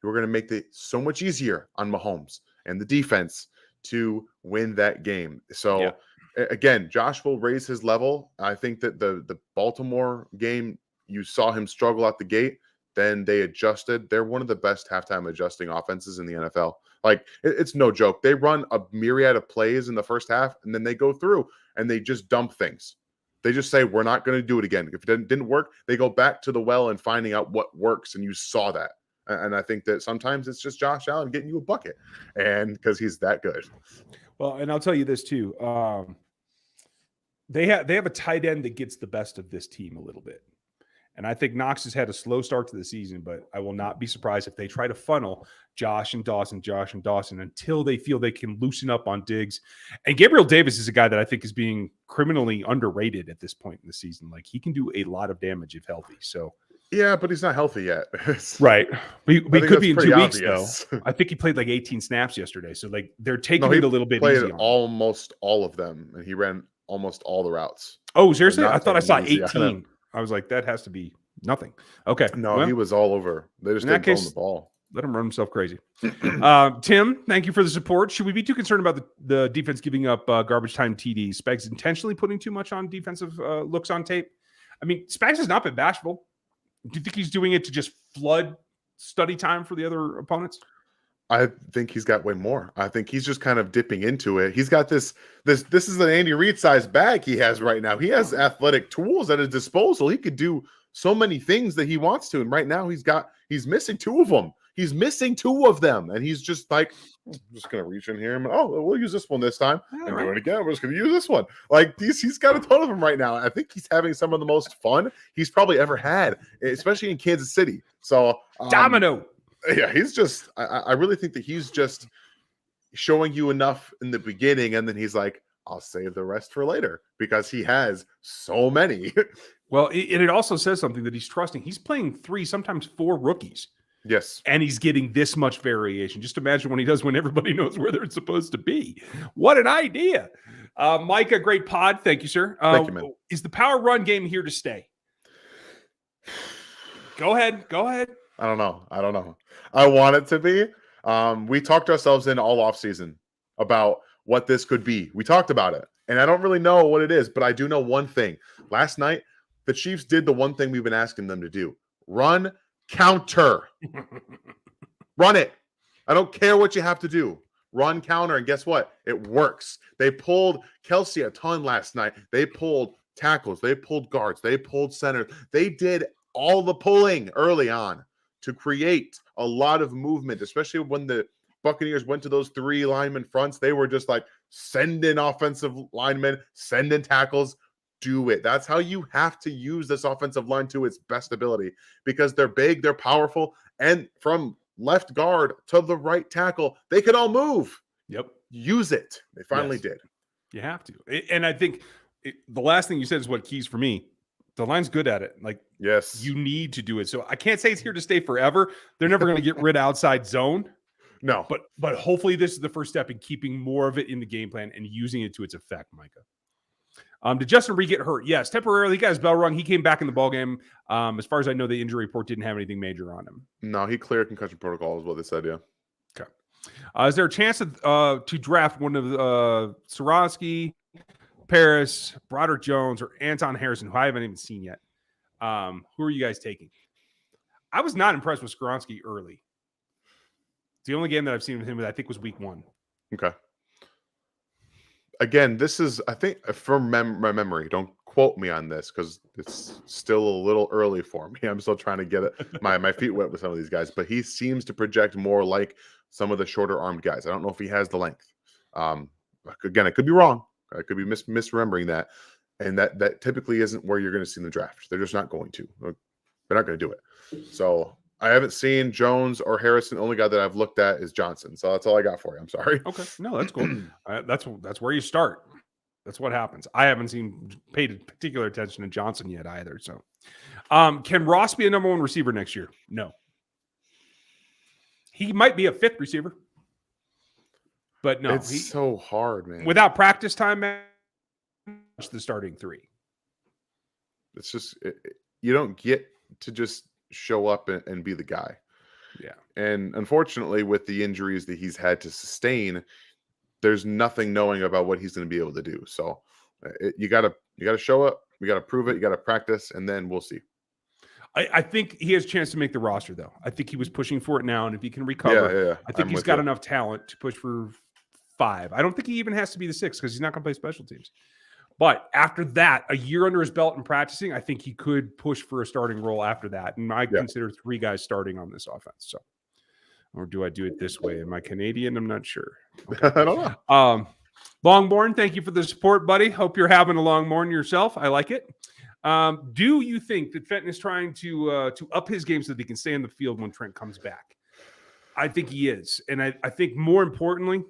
S2: you're going to make it so much easier on Mahomes and the defense to win that game. So, again, Josh will raise his level. I think that the Baltimore game, you saw him struggle out the gate. Then they adjusted. They're one of the best halftime adjusting offenses in the NFL. Like, it's no joke. They run a myriad of plays in the first half, and then they go through and they just dump things. They just say, we're not going to do it again. If it didn't work, they go back to the well and finding out what works, and you saw that. And I think that sometimes it's just Josh Allen getting you a bucket, and because he's that good.
S1: Well, and I'll tell you this too. They have a tight end that gets the best of this team a little bit. And I think Knox has had a slow start to the season, but I will not be surprised if they try to funnel Josh and Dawson until they feel they can loosen up on Diggs. And Gabriel Davis is a guy that I think is being criminally underrated at this point in the season. Like, he can do a lot of damage if healthy. So
S2: yeah, but he's not healthy yet.
S1: Right. We could be in 2 weeks
S2: obvious.
S1: though. I think he played like 18 snaps yesterday. So like they're taking it a little bit easy on
S2: almost all of them, and he ran almost all the routes.
S1: Oh, seriously? I thought I saw 18. I was like, that has to be nothing. Okay.
S2: No, he was all over. They just didn't throw him the ball.
S1: Let him run himself crazy. Tim, thank you for the support. Should we be too concerned about the defense giving up garbage time TDs? Spags intentionally putting too much on defensive looks on tape? I mean, Spags has not been bashful. Do you think he's doing it to just flood study time for the other opponents?
S2: I think he's got way more. I think he's just kind of dipping into it. He's got this is an Andy Reid sized bag he has right now. He has athletic tools at his disposal. He could do so many things that he wants to. And right now he's missing 2 of them. He's missing 2 of them. And he's just like, I'm just going to reach in here and, we'll use this one this time. And do it again. We're just going to use this one. Like, he's got a ton of them right now. I think he's having some of the most fun he's probably ever had, especially in Kansas City. So
S1: Domino.
S2: Yeah, he's just. I really think that he's just showing you enough in the beginning, and then he's like, "I'll save the rest for later," because he has so many.
S1: Well, it also says something that he's trusting. He's playing 3, sometimes 4 rookies.
S2: Yes.
S1: And he's getting this much variation. Just imagine when he does when everybody knows where they're supposed to be. What an idea. Micah, great pod. Thank you, sir.
S2: Thank you, man.
S1: Is the power run game here to stay? Go ahead.
S2: I don't know. I want it to be. We talked ourselves in all off season about what this could be. We talked about it, and I don't really know what it is, but I do know one thing. Last night, the Chiefs did the one thing we've been asking them to do: run counter. Run it. I don't care what you have to do. Run counter, and guess what? It works. They pulled Kelsey a ton last night. They pulled tackles. They pulled guards. They pulled centers. They did all the pulling early on to create a lot of movement, especially when the Buccaneers went to those 3 lineman fronts. They were just like, send in offensive linemen, send in tackles, do it. That's how you have to use this offensive line to its best ability, because they're big, they're powerful, and from left guard to the right tackle, they can all move.
S1: Yep.
S2: Use it. They finally did.
S1: You have to. And I think the last thing you said is what keys for me. The line's good at it. Like,
S2: yes,
S1: you need to do it. So I can't say it's here to stay forever. They're never going to get rid of outside zone.
S2: No.
S1: But hopefully this is the first step in keeping more of it in the game plan and using it to its effect, Micah. Did Justin Reed get hurt? Yes, temporarily. He got his bell rung. He came back in the ballgame. As far as I know, the injury report didn't have anything major on him.
S2: No, he cleared concussion protocol is what they said, yeah.
S1: Okay. Is there a chance to draft one of Soroski, Paris, Broderick Jones, or Anton Harrison, who I haven't even seen yet? Who are you guys taking? I was not impressed with Skoronsky early. The only game that I've seen with him, I think, was week 1.
S2: Okay. Again, this is, I think, from my memory. Don't quote me on this because it's still a little early for me. I'm still trying to get my feet wet with some of these guys, but he seems to project more like some of the shorter armed guys. I don't know if he has the length. Again, I could be wrong. I could be misremembering that. And that typically isn't where you're going to see in the draft. They're just not going to. They're not going to do it. So I haven't seen Jones or Harrison. The only guy that I've looked at is Johnson. So that's all I got for you. I'm sorry.
S1: Okay. No, that's cool. That's where you start. That's what happens. I haven't paid particular attention to Johnson yet either. So can Ross be a number 1 receiver next year? No. He might be a 5th receiver. But no.
S2: It's so hard, man.
S1: Without practice time, man, the starting 3.
S2: It's just, you don't get to just show up and be the guy.
S1: Yeah.
S2: And unfortunately, with the injuries that he's had to sustain, there's nothing knowing about what he's going to be able to do. So you got to show up, you got to prove it, you got to practice, and then we'll see.
S1: I think he has a chance to make the roster, though. I think he was pushing for it now, and if he can recover, I think he's got enough talent to push for 5. I don't think he even has to be the 6 because he's not going to play special teams. But after that, a year under his belt and practicing, I think he could push for a starting role after that. And I consider 3 guys starting on this offense. So, or do I do it this way? Am I Canadian? I'm not sure.
S2: Okay. I don't know.
S1: Longborn, thank you for the support, buddy. Hope you're having a long morning yourself. I like it. Do you think that Fenton is trying to up his game so that he can stay in the field when Trent comes back? I think he is. And I think more importantly,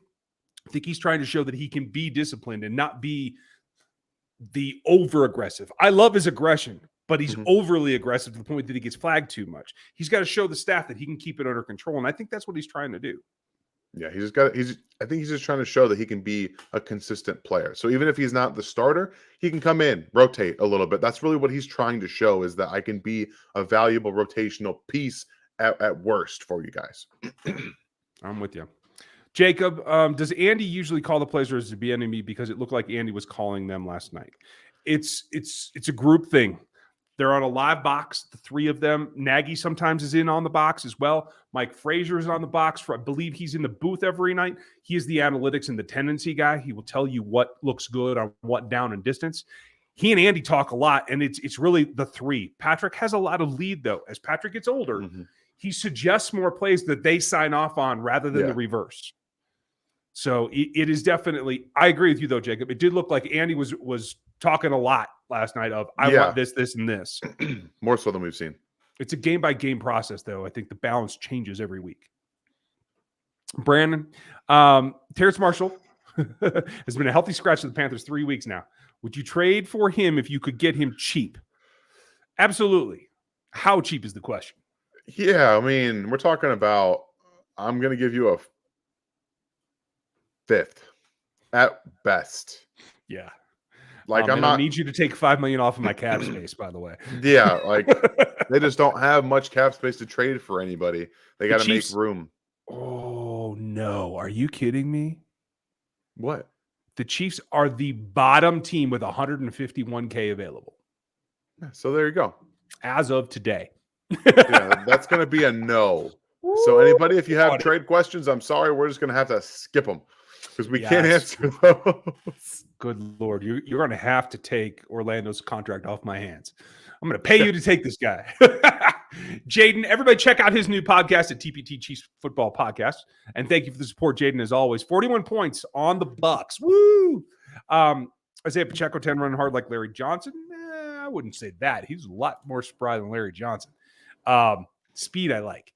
S1: I think he's trying to show that he can be disciplined and not be the over aggressive. I love his aggression, but he's overly aggressive to the point that he gets flagged too much. He's got to show the staff that he can keep it under control. And I think that's what he's trying to do.
S2: Yeah, I think he's just trying to show that he can be a consistent player. So even if he's not the starter, he can come in, rotate a little bit. That's really what he's trying to show, is that I can be a valuable rotational piece at worst for you guys.
S1: I'm with you. Jacob, does Andy usually call the plays, or is it be enemy? Because it looked like Andy was calling them last night. It's a group thing. They're on a live box, the 3 of them. Nagy sometimes is in on the box as well. Mike Frazier is on the box. I believe he's in the booth every night. He is the analytics and the tendency guy. He will tell you what looks good on what down and distance. He and Andy talk a lot, and it's really the 3. Patrick has a lot of lead, though. As Patrick gets older, he suggests more plays that they sign off on rather than the reverse. So it is definitely, I agree with you though, Jacob. It did look like Andy was talking a lot last night of, I want this, and this.
S2: More so than we've seen.
S1: It's a game-by-game process, though. I think the balance changes every week. Brandon, Terrace Marshall has been a healthy scratch to the Panthers 3 weeks now. Would you trade for him if you could get him cheap? Absolutely. How cheap is the question?
S2: Yeah, I mean, we're talking about, I'm going to give you a fifth at best.
S1: Yeah.
S2: Like, I'm
S1: and
S2: not.
S1: I need you to take $5 million off of my cap space, by the way.
S2: Yeah, like they just don't have much cap space to trade for anybody. They got to make room.
S1: Oh, no. Are you kidding me?
S2: What?
S1: The Chiefs are the bottom team with $151K available.
S2: So there you go.
S1: As of today.
S2: Yeah, that's going to be a no. So anybody, if you have trade questions, I'm sorry, we're just going to have to skip them because we can't answer those.
S1: Good Lord. You're going to have to take Orlando's contract off my hands. I'm going to pay you to take this guy. Jaden, everybody check out his new podcast at TPT Chiefs Football Podcast. And thank you for the support, Jaden, as always. 41 points on the Bucks. Woo! Isaiah Pacheco 10 running hard like Larry Johnson. I wouldn't say that. He's a lot more spry than Larry Johnson. Speed I like.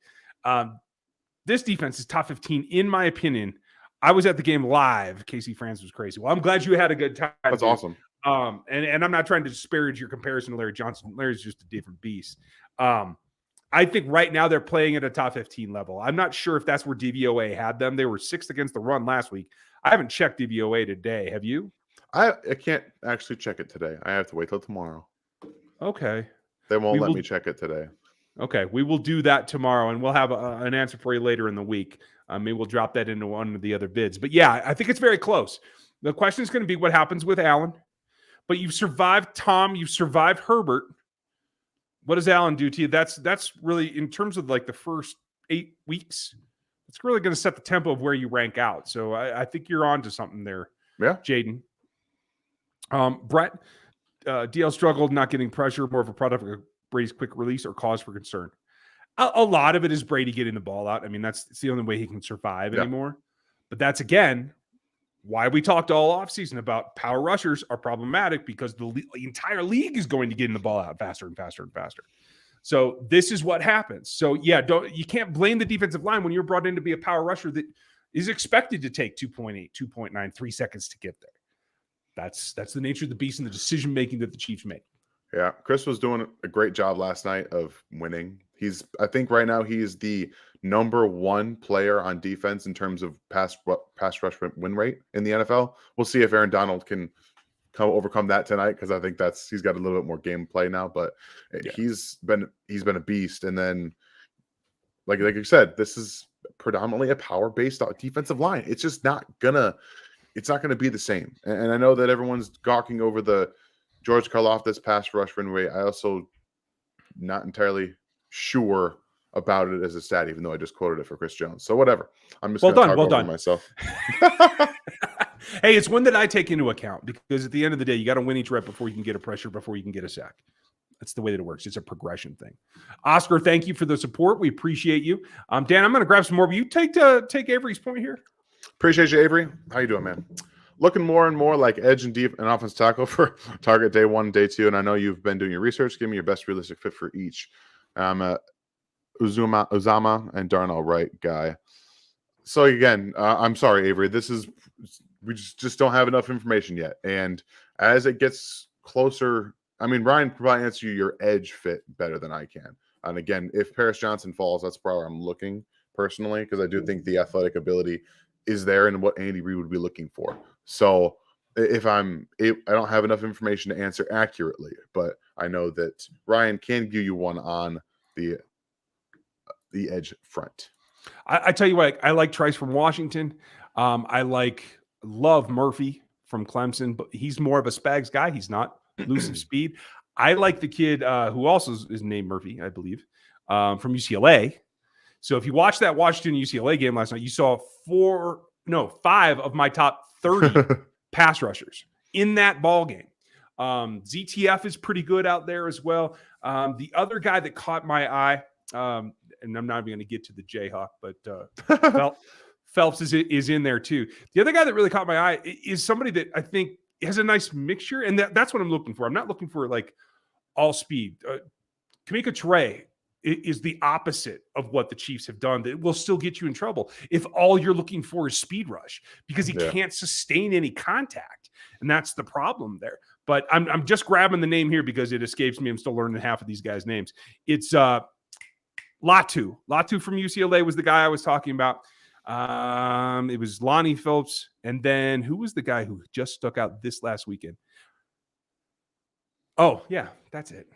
S1: This defense is top 15, in my opinion. I was at the game live. Casey France was crazy. Well, I'm glad you had a good time.
S2: That's awesome.
S1: And I'm not trying to disparage your comparison to Larry Johnson. Larry's just a different beast. I think right now they're playing at a top 15 level. I'm not sure if that's where DVOA had them. They were 6th against the run last week. I haven't checked DVOA today. Have you?
S2: I can't actually check it today. I have to wait till tomorrow.
S1: Okay.
S2: They won't let me check it today.
S1: Okay. We will do that tomorrow, and we'll have an answer for you later in the week. Maybe we'll drop that into one of the other bids. But, yeah, I think it's very close. The question is going to be what happens with Allen. But you've survived Tom. You've survived Herbert. What does Allen do to you? That's really, in terms of like the first 8 weeks, it's really going to set the tempo of where you rank out. So I think you're on to something there, Jaden. Brett, DL struggled not getting pressure, more of a product of Brady's quick release or cause for concern. A lot of it is Brady getting the ball out. I mean, it's the only way he can survive anymore. But that's, again, why we talked all offseason about power rushers are problematic, because the entire league is going to get the ball out faster and faster and faster. So this is what happens. So, yeah, you can't blame the defensive line when you're brought in to be a power rusher that is expected to take 2.8, 2.9, 3 seconds to get there. That's the nature of the beast and the decision-making that the Chiefs make. Yeah,
S2: Chris was doing a great job last night of winning. I think right now he's the number 1 player on defense in terms of pass rush win rate in the NFL. We'll see if Aaron Donald can overcome that tonight, because I think he's got a little bit more gameplay now. But he's been a beast. And then, like you said, this is predominantly a power-based defensive line. It's just not gonna be the same. And I know that everyone's gawking over the George Karlaftis pass rush win rate. I also not entirely sure about it as a stat, even though I just quoted it for Chris Jones. So whatever. I'm just going to talk over myself.
S1: Hey, it's one that I take into account, because at the end of the day, you got to win each rep before you can get a pressure, before you can get a sack. That's the way that it works. It's a progression thing. Oscar, thank you for the support. We appreciate you. Dan, I'm going to grab some more. Will you take Avery's point here?
S2: Appreciate you, Avery. How you doing, man? Looking more and more like edge and deep and offense tackle for target day 1, day 2. And I know you've been doing your research. Give me your best realistic fit for each. Uzama and Darnell Wright guy. So again, I'm sorry, Avery. We just don't have enough information yet. And as it gets closer, I mean, Ryan can probably answer you your edge fit better than I can. And again, if Paris Johnson falls, that's probably where I'm looking personally, because I do think the athletic ability is there and what Andy Reid would be looking for. So I don't have enough information to answer accurately, but I know that Ryan can give you one on the edge front.
S1: I tell you what, I like Trice from Washington. I love Murphy from Clemson, but he's more of a Spags guy. He's not elusive speed. I like the kid who also is named Murphy, I believe, from UCLA. So if you watched that Washington UCLA game last night, you saw 5 of my top 30 pass rushers in that ball game. ZTF is pretty good out there as well. The other guy that caught my eye, and I'm not even going to get to the Jayhawk, but Phelps is in there too. The other guy that really caught my eye is somebody that I think has a nice mixture, and that's what I'm looking for. I'm not looking for like all speed. Kamika Ture is the opposite of what the Chiefs have done. That will still get you in trouble if all you're looking for is speed rush, because he can't sustain any contact. And that's the problem there. But I'm just grabbing the name here because it escapes me. I'm still learning half of these guys' names. It's Latu. Latu from UCLA was the guy I was talking about. It was Lonnie Phillips. And then who was the guy who just stuck out this last weekend? Oh, yeah, that's it.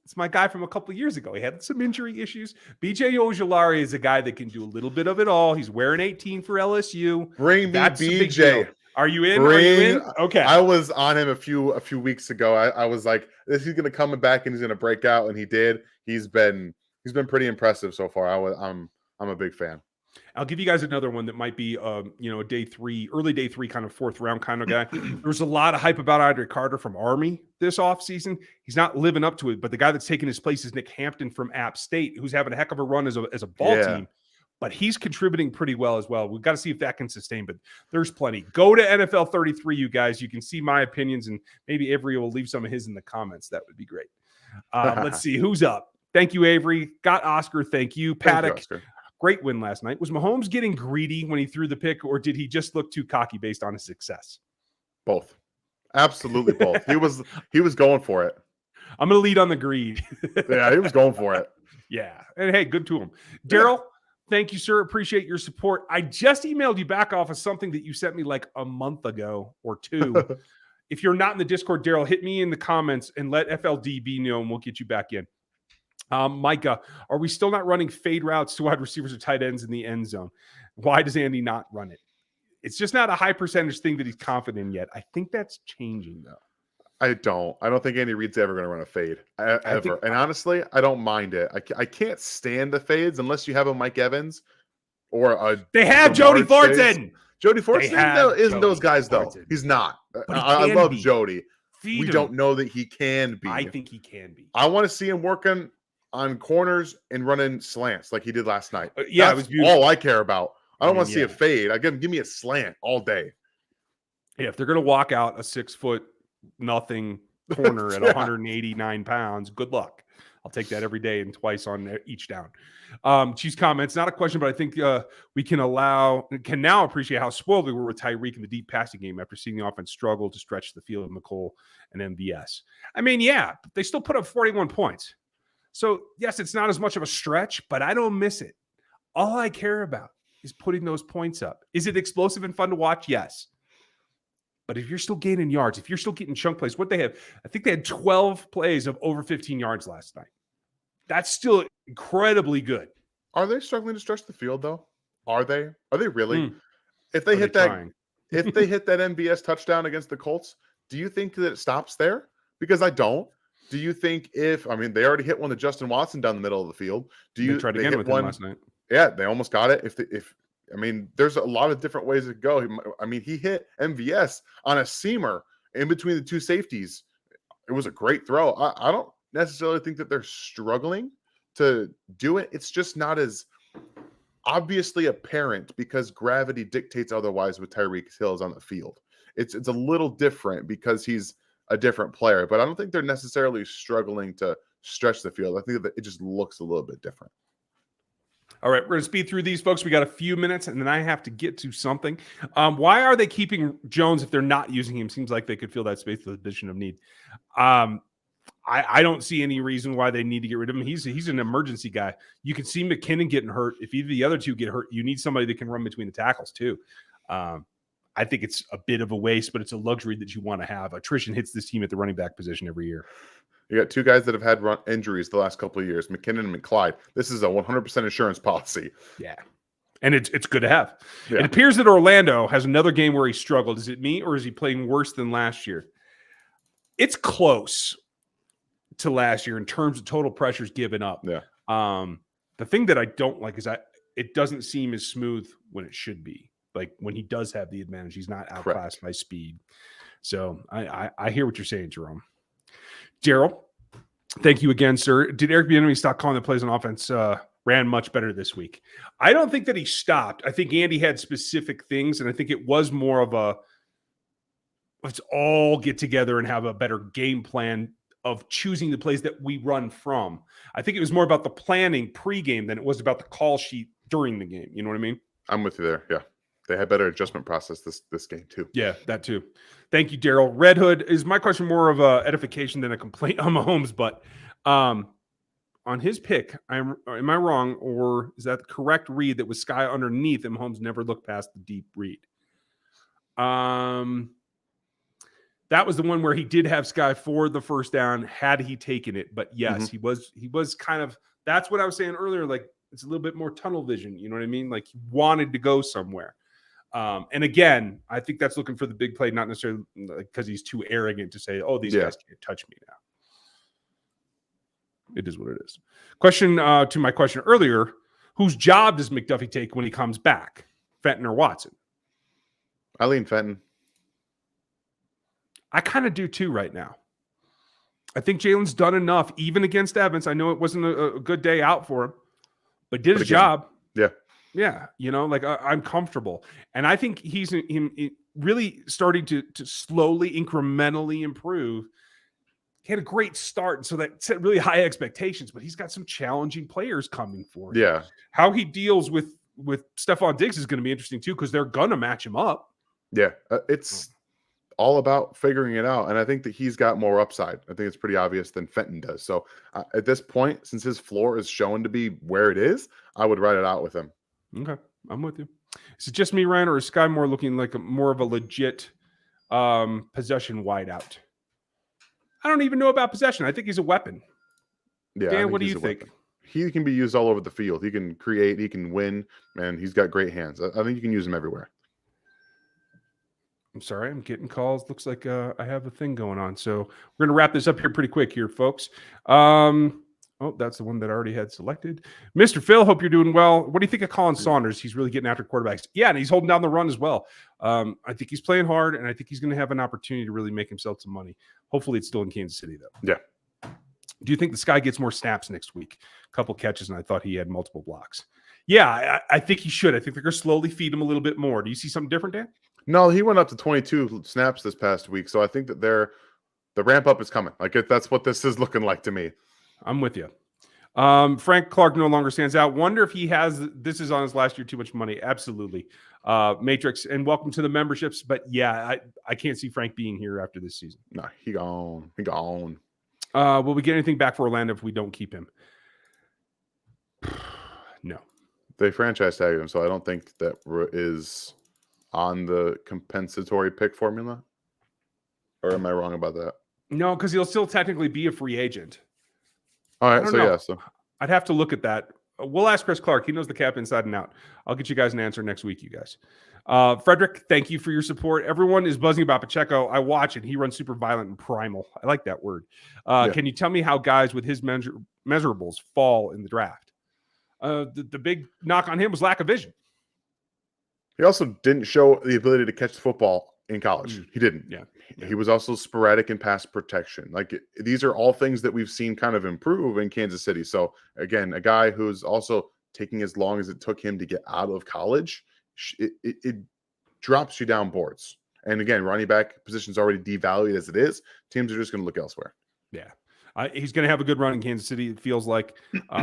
S1: It's my guy from a couple of years ago. He had some injury issues. BJ Ojulari is a guy that can do a little bit of it all. He's wearing 18 for LSU.
S2: Bring me
S1: That's
S2: BJ.
S1: Are you in? Are you in? Okay.
S2: I was on him a few weeks ago. I was like, he's going to come back and he's going to break out, and he did. He's been pretty impressive so far. I'm a big fan.
S1: I'll give you guys another one that might be, a day 3, early day 3 kind of 4th round kind of guy. There was a lot of hype about Andre Carter from Army this offseason. He's not living up to it, but the guy that's taking his place is Nick Hampton from App State, who's having a heck of a run as a ball team. But he's contributing pretty well as well. We've got to see if that can sustain, but there's plenty. Go to NFL 33, you guys. You can see my opinions, and maybe Avery will leave some of his in the comments. That would be great. Let's see who's up. Thank you, Avery. Got Oscar. Thank you. Paddock.
S2: Thank you,
S1: great win last night. Was Mahomes getting greedy when he threw the pick, or did he just look too cocky based on his success?
S2: Both. Absolutely both. He was going for it.
S1: I'm going to lead on the greed.
S2: Yeah, he was going for it.
S1: Yeah. And hey, good to him. Daryl, thank you, sir. Appreciate your support. I just emailed you back off of something that you sent me like a month ago or 2. If you're not in the Discord, Daryl, hit me in the comments and let FLDB know, and we'll get you back in. Micah, are we still not running fade routes to wide receivers or tight ends in the end zone? Why does Andy not run it? It's just not a high percentage thing that he's confident in yet. I think that's changing, though.
S2: I don't think Andy Reid's ever going to run a fade ever. And honestly, I don't mind it. I can't stand the fades unless you have a Mike Evans or a.
S1: They have Jody Thornton.
S2: Jody Thornton isn't those guys though. He's not. I love Jody. We don't know that he can be.
S1: I think he can be.
S2: I want to see him working on corners and running slants like he did last night.
S1: It was beautiful.
S2: All I care about. I don't want to see a fade. Give me a slant all day.
S1: Yeah, if they're going to walk out a 6-foot nothing corner at 189 pounds, good luck. I'll take that every day and twice on each down. Chiefs comments, not a question, but I think we can now appreciate how spoiled we were with Tyreek in the deep passing game after seeing the offense struggle to stretch the field of McColl and MVS. I mean, yeah, they still put up 41 points. So, yes, it's not as much of a stretch, but I don't miss it. All I care about is putting those points up. Is it explosive and fun to watch? Yes. But if you're still gaining yards, if you're still getting chunk plays, what they have, I think they had 12 plays of over 15 yards last night. That's still incredibly good.
S2: Are they struggling to stretch the field, though? Are they really? If they hit that MVS touchdown against the Colts, do you think that it stops there? Because I don't. Do you think they already hit one to Justin Watson down the middle of the field?
S1: They tried again with him last night?
S2: Yeah, they almost got it. There's a lot of different ways to go. He hit MVS on a seamer in between the two safeties. It was a great throw. I don't necessarily think that they're struggling to do it. It's just not as obviously apparent because gravity dictates otherwise with Tyreek Hill on the field. It's a little different because he's a different player, but I don't think they're necessarily struggling to stretch the field. I think that it just looks a little bit different.
S1: All right, we're going to speed through these, folks. We got a few minutes, and then I have to get to something. Why are they keeping Jones if they're not using him? Seems like they could fill that space to the position of need. I don't see any reason why they need to get rid of him. He's an emergency guy. You can see McKinnon getting hurt. If either of the other two get hurt, you need somebody that can run between the tackles too. I think it's a bit of a waste, but it's a luxury that you want to have. Attrition hits this team at the running back position every year.
S2: You got two guys that have had injuries the last couple of years, McKinnon and McClyde. This is a 100% insurance policy.
S1: Yeah. And it's good to have.
S2: Yeah.
S1: It appears that Orlando has another game where he struggled. Is it me or is he playing worse than last year? It's close to last year in terms of total pressures given up.
S2: Yeah.
S1: The thing that I don't like is it doesn't seem as smooth when it should be. Like when he does have the advantage, he's not outclassed by speed. So I hear what you're saying, Jerome. Gerald, thank you again, sir. Did Eric Bieniemy stop calling the plays on offense? Ran much better this week. I don't think that he stopped. I think Andy had specific things, and I think it was more of a let's all get together and have a better game plan of choosing the plays that we run from. I think it was more about the planning pregame than it was about the call sheet during the game. You know what I mean?
S2: I'm with you there. Yeah. They had better adjustment process this game too.
S1: Yeah, that too. Thank you, Daryl. Red Hood, is my question more of a edification than a complaint on Mahomes, but on his pick, am I wrong, or is that the correct read that was Sky underneath and Mahomes never looked past the deep read? That was the one where he did have Sky for the first down had he taken it. But yes, he was kind of, that's what I was saying earlier. Like, it's a little bit more tunnel vision. You know what I mean? Like, he wanted to go somewhere. And again, I think that's looking for the big play, not necessarily because he's too arrogant to say, oh, these guys can't touch me now. It is what it is. Question to my question earlier, whose job does McDuffie take when he comes back? Fenton or Watson?
S2: I lean Fenton.
S1: I kind of do too right now. I think Jalen's done enough, even against Evans. I know it wasn't a good day out for him, but did his job.
S2: Yeah.
S1: Yeah. You know, like I'm comfortable. And I think he's really starting to slowly, incrementally improve. He had a great start, and so that set really high expectations, but he's got some challenging players coming for him.
S2: Yeah.
S1: How he deals with Stephon Diggs is going to be interesting too, because they're going to match him up.
S2: Yeah. It's all about figuring it out. And I think that he's got more upside. I think it's pretty obvious than Fenton does. So at this point, since his floor is shown to be where it is, I would write it out with him.
S1: Okay. I'm with you. Is it just me, Ryan, or is Sky Moore looking like more of a legit possession wideout? I don't even know about possession. I think he's a weapon.
S2: Yeah.
S1: Dan, what do you think?
S2: He can be used all over the field. He can create, he can win, and he's got great hands. I think you can use him everywhere.
S1: I'm sorry, I'm getting calls. Looks like I have a thing going on. So we're going to wrap this up here pretty quick here, folks. Oh, that's the one that I already had selected. Mr. Phil, hope you're doing well. What do you think of Colin Saunders? He's really getting after quarterbacks. Yeah, and he's holding down the run as well. I think he's playing hard, and I think he's going to have an opportunity to really make himself some money. Hopefully it's still in Kansas City, though.
S2: Yeah.
S1: Do you think this guy gets more snaps next week? A couple catches, and I thought he had multiple blocks. Yeah, I think he should. I think they're going to slowly feed him a little bit more. Do you see something different, Dan?
S2: No, he went up to 22 snaps this past week, so I think that the ramp up is coming. Like, that's what this is looking like to me.
S1: I'm with you. Frank Clark no longer stands out. Wonder if he has, this is on his last year, too much money. Absolutely. Matrix, and welcome to the memberships. But yeah, I can't see Frank being here after this season.
S2: No, he gone. He gone.
S1: Will we get anything back for Orlando if we don't keep him? No.
S2: They franchise tagged him, so I don't think that is on the compensatory pick formula. Or am I wrong about that?
S1: No, because he'll still technically be a free agent.
S2: All right, so
S1: I'd have to look at that. We'll ask Chris Clark. He knows the cap inside and out. I'll get you guys an answer next week, you guys. Frederick, thank you for your support. Everyone is buzzing about Pacheco. I watch it. He runs super violent and primal. I like that word. Can you tell me how guys with his measurables fall in the draft? The big knock on him was lack of vision.
S2: He also didn't show the ability to catch the football in college. He didn't.
S1: Yeah.
S2: He was also sporadic in pass protection. Like, these are all things that we've seen kind of improve in Kansas City. So again, a guy who's also taking as long as it took him to get out of college, it drops you down boards. And again, running back position is already devalued as it is. Teams are just going to look elsewhere.
S1: Yeah. He's going to have a good run in Kansas City. It feels like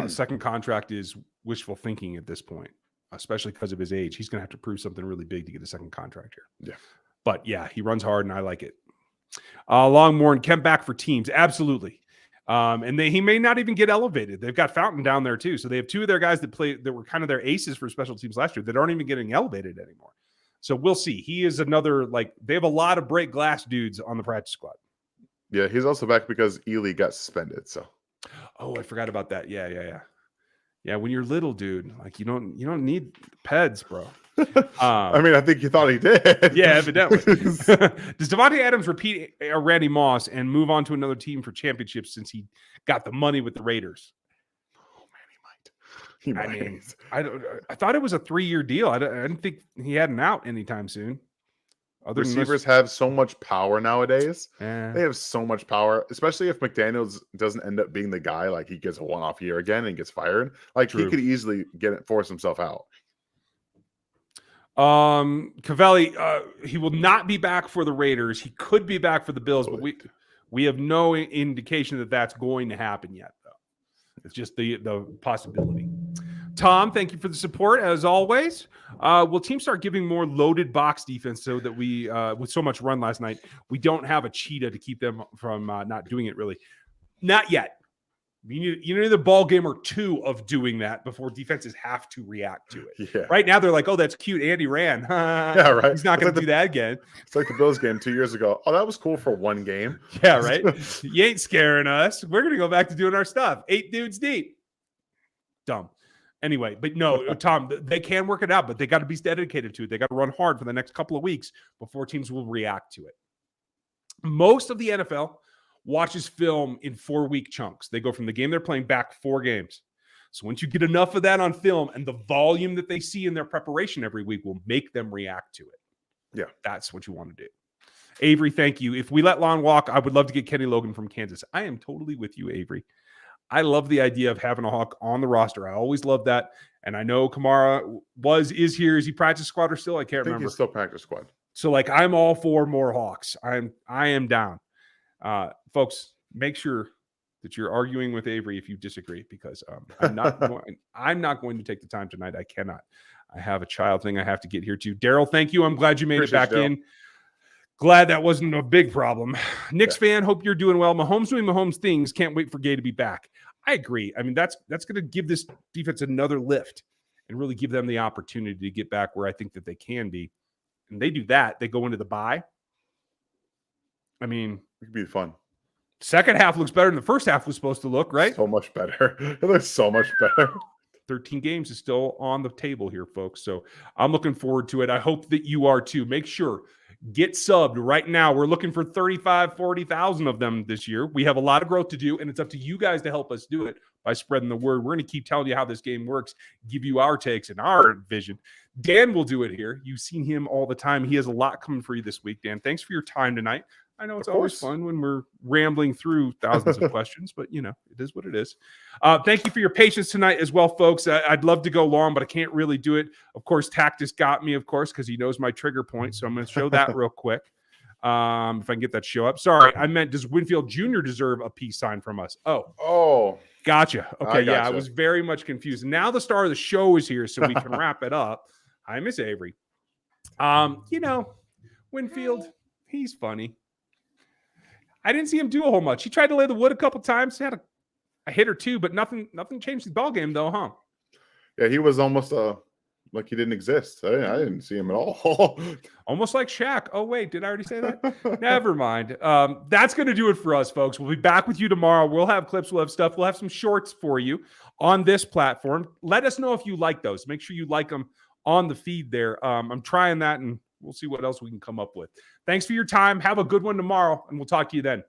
S1: second contract is wishful thinking at this point, especially because of his age. He's going to have to prove something really big to get a second contract here.
S2: Yeah.
S1: But yeah, he runs hard and I like it. Longmore and Kemp back for teams. Absolutely. And he may not even get elevated. They've got Fountain down there too. So they have two of their guys that were kind of their aces for special teams last year that aren't even getting elevated anymore. So we'll see. He is another, they have a lot of break glass dudes on the practice squad.
S2: Yeah, he's also back because Ely got suspended. So,
S1: oh, I forgot about that. Yeah. When you're little, dude, you don't need peds, bro.
S2: I mean, I think you thought he did.
S1: Yeah, evidently. Does Devontae Adams repeat Randy Moss and move on to another team for championships since he got the money with the Raiders?
S2: Oh man, he might.
S1: I mean, I thought it was a 3-year deal. I didn't think he had an out anytime soon.
S2: Receivers have so much power nowadays.
S1: Yeah.
S2: They have so much power, especially if McDaniels doesn't end up being the guy. Like, he gets a one-off year again and gets fired. Like,
S1: True.
S2: He could easily force himself out.
S1: Cavelli, he will not be back for the Raiders. He could be back for the Bills, but We have no indication that that's going to happen yet, though. It's just the possibility. Tom, thank you for the support as always. Will teams start giving more loaded box defense so that we, with so much run last night, we don't have a cheetah to keep them from not doing it really? Not yet. You need a ball game or two of doing that before defenses have to react to it.
S2: Yeah.
S1: Right now, they're like, oh, that's cute. Andy ran.
S2: Yeah, right.
S1: He's not going to do that again.
S2: It's like the Bills game 2 years ago. Oh, that was cool for one game.
S1: Yeah, right. You ain't scaring us. We're going to go back to doing our stuff. 8 dudes deep. Dumb. Anyway, but no, Tom, they can work it out, but they got to be dedicated to it. They got to run hard for the next couple of weeks before teams will react to it. Most of the NFL watches film in 4-week chunks. They go from the game they're playing back 4 games. So once you get enough of that on film and the volume that they see in their preparation every week will make them react to it.
S2: Yeah.
S1: That's what you want to do. Avery, thank you. If we let Lon walk, I would love to get Kenny Logan from Kansas. I am totally with you, Avery. I love the idea of having a Hawk on the roster. I always love that. And I know Kamara is here. Is he practice squad or still? I can't remember.
S2: He's still practice squad.
S1: So like I'm all for more Hawks. I am down. Folks, make sure that you're arguing with Avery if you disagree, because I'm not going to take the time tonight. I cannot. I have a child thing I have to get here to. Daryl, thank you. I'm glad you made it back in. Glad that wasn't a big problem. Knicks fan, hope you're doing well. Mahomes doing Mahomes things. Can't wait for Gay to be back. I agree. I mean, that's going to give this defense another lift and really give them the opportunity to get back where I think that they can be. And they do that. They go into the bye. I mean,
S2: it could be fun.
S1: Second half looks better than the first half was supposed to look, right?
S2: So much better. It looks so much better.
S1: 13 games is still on the table here, folks. So I'm looking forward to it. I hope that you are too. Make sure, get subbed right now. We're looking for 35, 40,000 of them this year. We have a lot of growth to do, and it's up to you guys to help us do it by spreading the word. We're going to keep telling you how this game works, give you our takes and our vision. Dan will do it here. You've seen him all the time. He has a lot coming for you this week, Dan. Thanks for your time tonight. I know it's always fun when we're rambling through thousands of questions, but, you know, it is what it is. Thank you for your patience tonight as well, folks. I'd love to go long, but I can't really do it. Of course, Tactus got me, of course, because he knows my trigger point. So I'm going to show that real quick. If I can get that show up. Sorry, I meant, does Winfield Jr. deserve a peace sign from us? Oh, gotcha. Okay, yeah, I was very much confused. Now the star of the show is here, so we can wrap it up. Hi, Miss Avery. You know, Winfield, he's funny. I didn't see him do a whole much. He tried to lay the wood a couple times, had a hit or two, but nothing changed the ball game though, huh?
S2: Yeah, he was almost like he didn't exist. I didn't see him at all.
S1: Almost like Shaq. Oh, wait, did I already say that? Never mind. That's going to do it for us, folks. We'll be back with you tomorrow. We'll have clips. We'll have stuff. We'll have some shorts for you on this platform. Let us know if you like those. Make sure you like them on the feed there. I'm trying that, and we'll see what else we can come up with. Thanks for your time. Have a good one tomorrow, and we'll talk to you then.